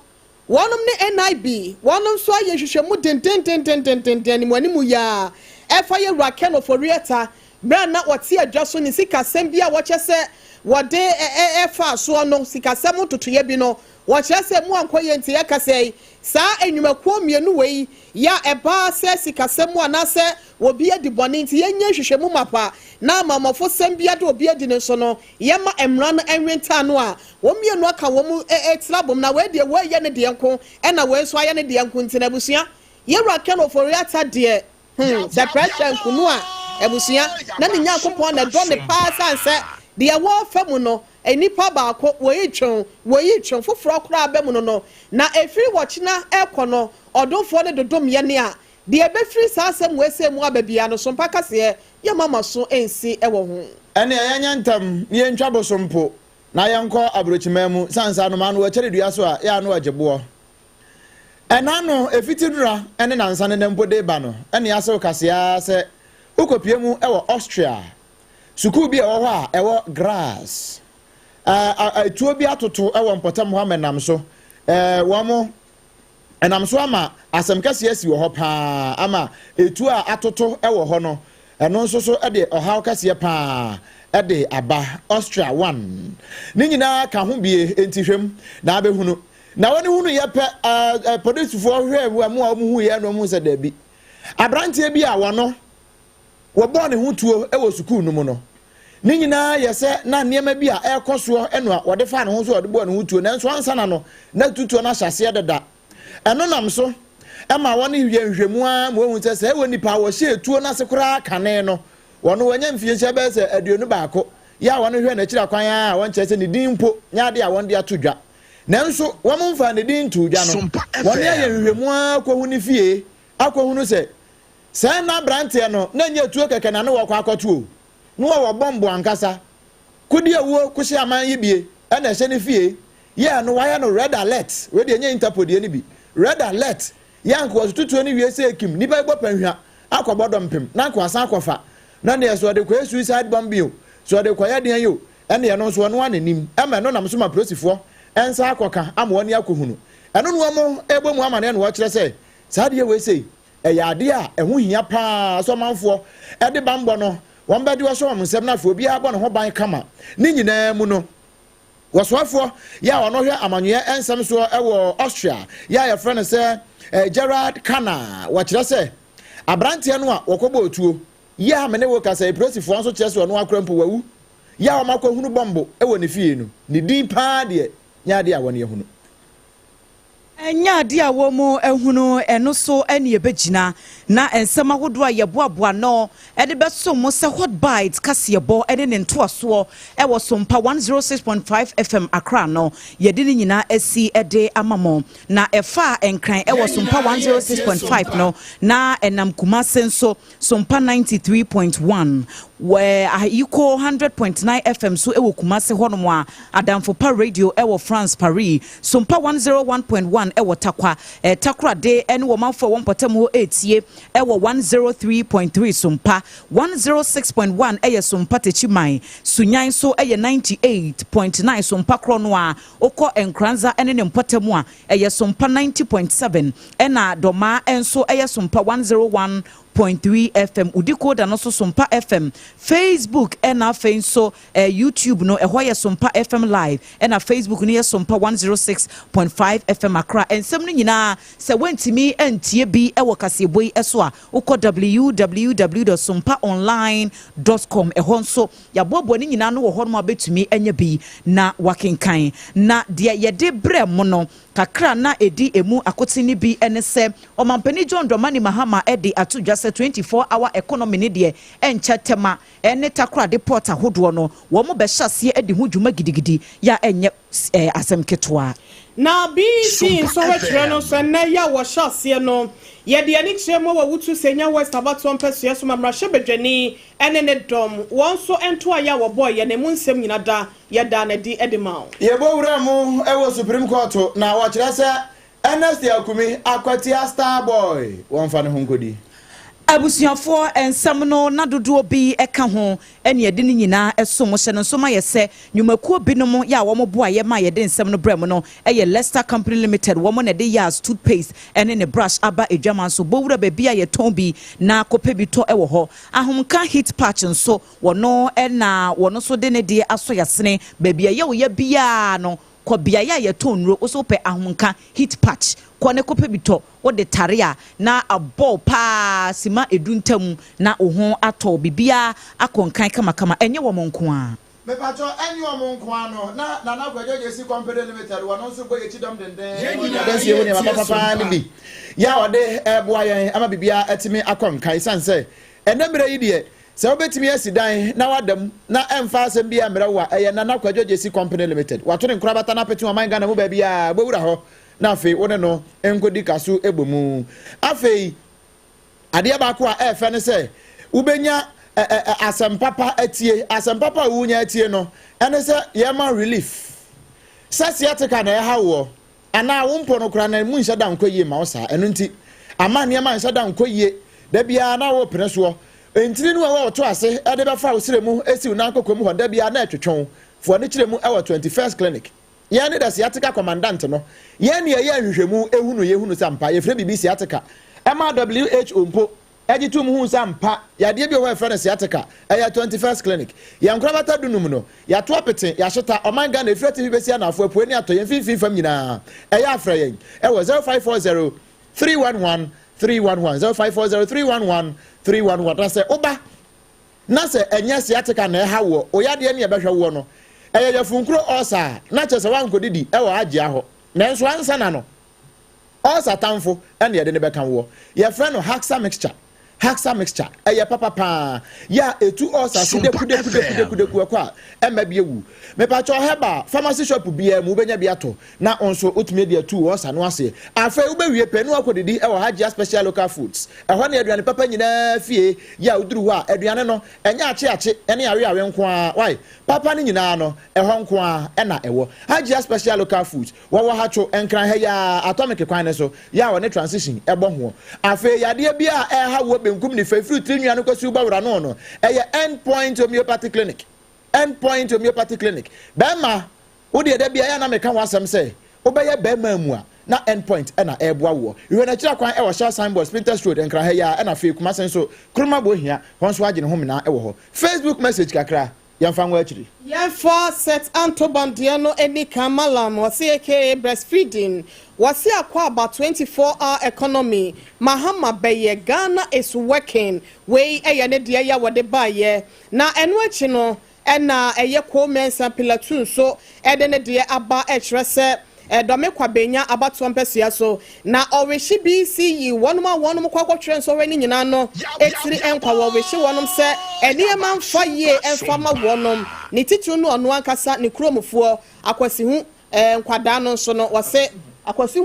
wonum ne NIB wonum so aye hwehwemu den ni mwanimu ya efa ye rake no forieta bra na wote adwaso ni sikasem bia wo chese wode efa so no sikasem totoye bi no wo chese mu ankoye nti ya kasei sa enwumakuo mienu wei ya eba se sikasem anase obi edi boni nti yenye hwehwemu mapa na mamafo sem bia de obi edi ne so no yema emra no enwenta no a wo mienu aka wo mu etrabom na we de we ye ne de enko e na we so aye ne de enko nti na busua ye rake no foriata de depression kunu a ebusia na ne nya akopon na do ne pa sanse de wo famu no enipa ba akọ wo yi twon foforo kura abemu no na efiri wochina ekono odonfo ne dodom ye ne a de ebefiri sasem wese mu ababia no so mpaka se ye mama so ensi ewo ho ene ya nyantam ye ntwa bosompo na yenko abrochimemu sansa no ma no wachere dua so a ya no agebo ena no efitidura ene nansa ne mpode ba no ene ya se kasea se ukopie mu ewo Austria suku bi ewo ho a ewo grass tuo bi atoto ewo mpotam ho amenam so womo and I'm so ama asem kase asi wo ho pa ama etu a atoto e wo ho no eno nso so e de ohaw kase pa e de aba Austria 1 ni nyina ka ho bie entihwem na abehunu na woni hunu ye pe police fo hwe mu a mu hu ye no mu se da bi abrante bi a wono wo bo ne hu tuo e wo sukuu no mu no ni nyina yese na niema bi a ekoso eno a wode fa ne ho so wode bo ne hu tuo na nso ansa na no na tutuo na hyase deda eno nam so ema woni hwehwemu a mo hu se woni pa wo hye tuo na se kura kane no wono wanya mfie hye be se aduonu baako ya wono hwe na kira kwan a won che se ne din mpo nya de a won de atodwa nanso won mfa ne din tudwa no woni ya hwehwemu a ko hu ni fie akọ hu no se na brante no na nya tuo keke na no wo kwa akoto no wo bombo ankasa kodie wo kuhye aman yibie e na hye ne fie ya no waya no red alert we de nya interpodie ni bi red alert yanko was tutuo ni wie se ekim nipa egbo panhwa akọbọdọ mpem na akọ asan akọfa na ne so de kwa suicide bomb bio so de kwa ya den yo ene no so no ananim ema no nam so ma prosifo ensa akọka amoni akọhunu eno no mo egbo mu amane no wo kire se saade we sei ya ade a ehu hia pa so manfo e de bambo no won be de wo so amsem na fo bia bo no ho ban kama ni nyina mu no waswafo ya ono hwe amanwe ensem so e wo Austria ya ya friend se Gerard Kana wa kire se abrante no a wokobo otuo ya amene wo ka se prosifo nso kire se ono akrampo wawu ya o makọ hunu bombo e wo ne fie no ni din pa de nya de a woni ehunu enya de a wo mu ehunu eno so ene ebegina na ensema hodo a yeboaboa no e de beso mo se hot bite kase yebo ene ne ntoaso e wo SOMPA 106.5 FM Accra no ye de nyina asi e de amamo na efa enkran e wo SOMPA 106.5 no na enam Kumase nso SOMPA 93.1 where ayiko 100.9 FM so e wo Kumase hono a adamfo pa radio e wo France Paris SOMPA 101.1 e wo takwa takra de ene wo manfo wo mpotamo etie e wo 103.3 SOMPA 106.1 e ye SOMPA techiman sunyan so e ye 98.9 SOMPA krono a okọ enkranza ene ne mpotamo a e ye SOMPA 90.7 e na doma enso e ye SOMPA 101.3 FM udiko da no so SOMPA FM Facebook and na so YouTube no ehwo ye SOMPA FM live and na Facebook no ye SOMPA 106.5 FM Accra ensem no nyina se wentimi entie bi ewo kaseboi eso a ukọ www.sompaonline.com ehwo nso ya bobo ni nyina no wo ho no abetumi enya bi na wakenkan na de ye de brem no kakra na edi emu akotini bi ene se omampani John Dramani Mahama edi atudwa se 24-hour economy ni de encha tema ene takra de porta hodo no wo mo be hyase edi hu dwuma gidigidi ya enye asem ketwa na BC so wetre no so na ya wo hyase no ye de ani kyeremo wo wutu senya West Abaton peso so mamrahye bedwani ene ne dom won so ento aya wo boy ye ne mu nsem nyina da ye da na di edima ye bo wura mu e wo Supreme Court na wo kire se Ernest Yakumi Akwatia Star Boy won fa ne ho nkodi abusuafo ensam no na dodo bi eka ho ene ye de ni nyina esom hye no so ma ye se nyumakuo binom ya wo mo boa ye ma ye de ensam no brem no ye Leicester Company Limited wo mo na de yas toothpaste ene ne brush aba edwaman so bowura be bia ye ton bi na kope bi to e wo ho ahomka hit patch nso wo no na wo no so de ne de aso yasene be bia ye wo ya bia no ko bia ya ye ton ro so pe ahomka hit patch kone kope bito wo de tarea na abo pa sima eduntam na oho ato bibia akonkan kama enye wo monko a me pacho enye wo monko ano na kwaje si company limited wo no so boye chidom denden da sie wo ne papa ni bi ya wo de eboa yen ama bibia etimi akonkan sanse enemre yi de se obetimi asidan na wadam na emfa asem bia mre wa eye na kwaje si company limited wato ne nkura bata na peti wo man Ghana mu ba bia bowura ho na fe wona no enkodi kaso ebomu afei ade ba ko a efe ne se ubenya asempapa atie asempapa wunya atie no ene se yema relief sasiatika na ha wo ana wompo no kra na mu nhyada nkoyie ma osa eno nti ama ne ma nhyada nkoyie da bia na wo preso entiri no wo to ase ade ba fa osire mu esi na akokom ho da bia na etwetwon fo ne kire mu e 21st clinic yɛn ne da sciatica commandant no yɛn ne yɛ nhwehwɛmu ehunu yɛhunu sampa yɛfrɛ bibi sciatica ɛma WHO mpo ɛgye tum hu sampa yadeɛ bi wɔ ɛfrɛ no sciatica ɛyɛ 21st clinic yɛn korabata dunum no yɛato apete yɛahyeta ɔman Ghana efrɛ TV besi anafo apuo ni atɔ yɛn fifi fam nyinaa ɛyɛ afrɛ yɛn ɛwɔ 0540 311 311 0540 311 311 na sɛ oba na sɛ ɛnyɛ sciatica na ɛha wɔ oyadeɛ ne yɛbɛhwɛ wɔ no ɛyɛ yɛfunkuro ɔsa na kyɛ sɛ wankɔdidi ɛwɔ agyea hɔ nanso ansa na no ɔsa tamfo ɛne yɛde ne bɛka wɔ yɛfrɛ no haxa mixture ɛyɛ papa paa ya etu ɔsa side kude akɔ a ɛma bi ewu mepacho heba pharmacy shop bia mu benya bi ato na onso otumi de atu ɔsa no ase afɛ ubewie pɛnu akɔdidi ɛwɔ Hagia special local foods ɛhɔ ne aduane papa nyinaa fie ya uduru hɔ a aduane no ɛnya ache ɛne awe nko a why papa ne nyinaa no ɛhɔ nko a ɛna ɛwɔ Hagia special local foods wɔwɔ hacho ɛnkran ha ya atomic kwan ne so ya wɔ ne transition ɛbɔ ho afɛ yadeɛ bi a ɛha wɔ benkum ne fruit trinua no kwasi uba wura no ɛyɛ endpoint homeopathy clinic bɛma wo de da bia ya na meka wasɛm sɛ wobɛyɛ bɛma mu a na endpoint ɛna ɛboa wo ihwe na kyira kwan ɛwɔ Shell signboard Sprinters Road nkra ha ya ɛna fe kuma sen so kroma bo hia hon so agye ne ho mena ɛwɔ hɔ Facebook message kakra yɛmfa nwa akyiri yɛmfa set antobandia no ani kamalam wɔse aka breastfeeding wɔse akɔ about 24-hour economy mahama bɛyɛ Ghana is working wei ɛyɛ ne deɛ ya wɔde baayɛ na ɛno akyi no ɛna ɛyɛ komensa platoon so ɛde ne deɛ aba ɛkyerɛ sɛ dɔme kwabenya abatoɔ mpɛsua so na ɔwehyi BCE wɔnom kwakɔtwerɛ nso wɔ ne nyinaa no etiri enkwa wɔwehyi wɔnom sɛ ɛniyɛma mfa yie ɛmfa ma wɔnom ne titiri no ɔno ankasa ne kuromufoɔ akwasi hu nkwadaa no nso no wɔse akwasi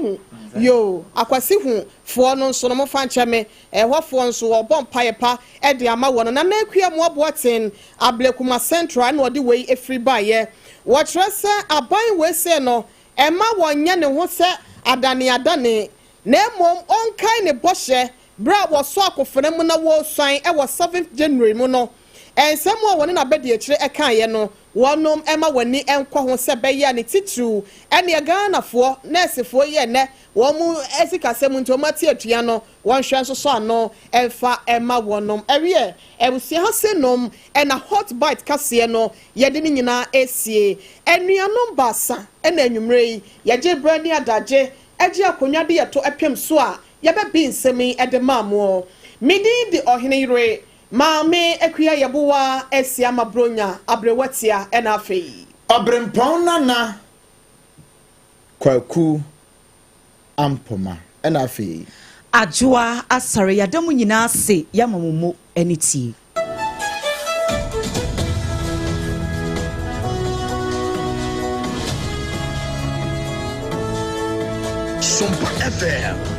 hu foɔ no nso no mo fa nkyɛme ɛhɔfoɔ nso wɔbɔ mpaepa ɛde ama wɔn na na akua mo aboaten ablekuma central na ɔde wei efiri baayɛ wɔkyerɛ sɛ aban wei se no Emma wonye ne ho se adane na emom onkai ne bɔhye bra wo so akofene mu na wo swan e wo 7th January mu no ensem wo woni na bedi akire ekaye no wonom ema wani enkɔ ho se beya ne titru ene Ghanafo nursefo ye ne wo mu esikasem ntomati atua no wonhwe nso so ano emfa ema wonom ewie ebusia ha senom ena hot bite kase no yede ne nyina esie enuanom basa ena enwumre yi yeje brani adaje eje akonwa de yeto epem so a yebe bi nsemi ede maamo midi di ohene yire maame akua yeboa esia mabronya abrewatia ena afei OBREMPONG-NANA KWAKU AMPOMAH ena afei ADWOA ASARE yadamu nyina se yamamumo eniti SOMPA FM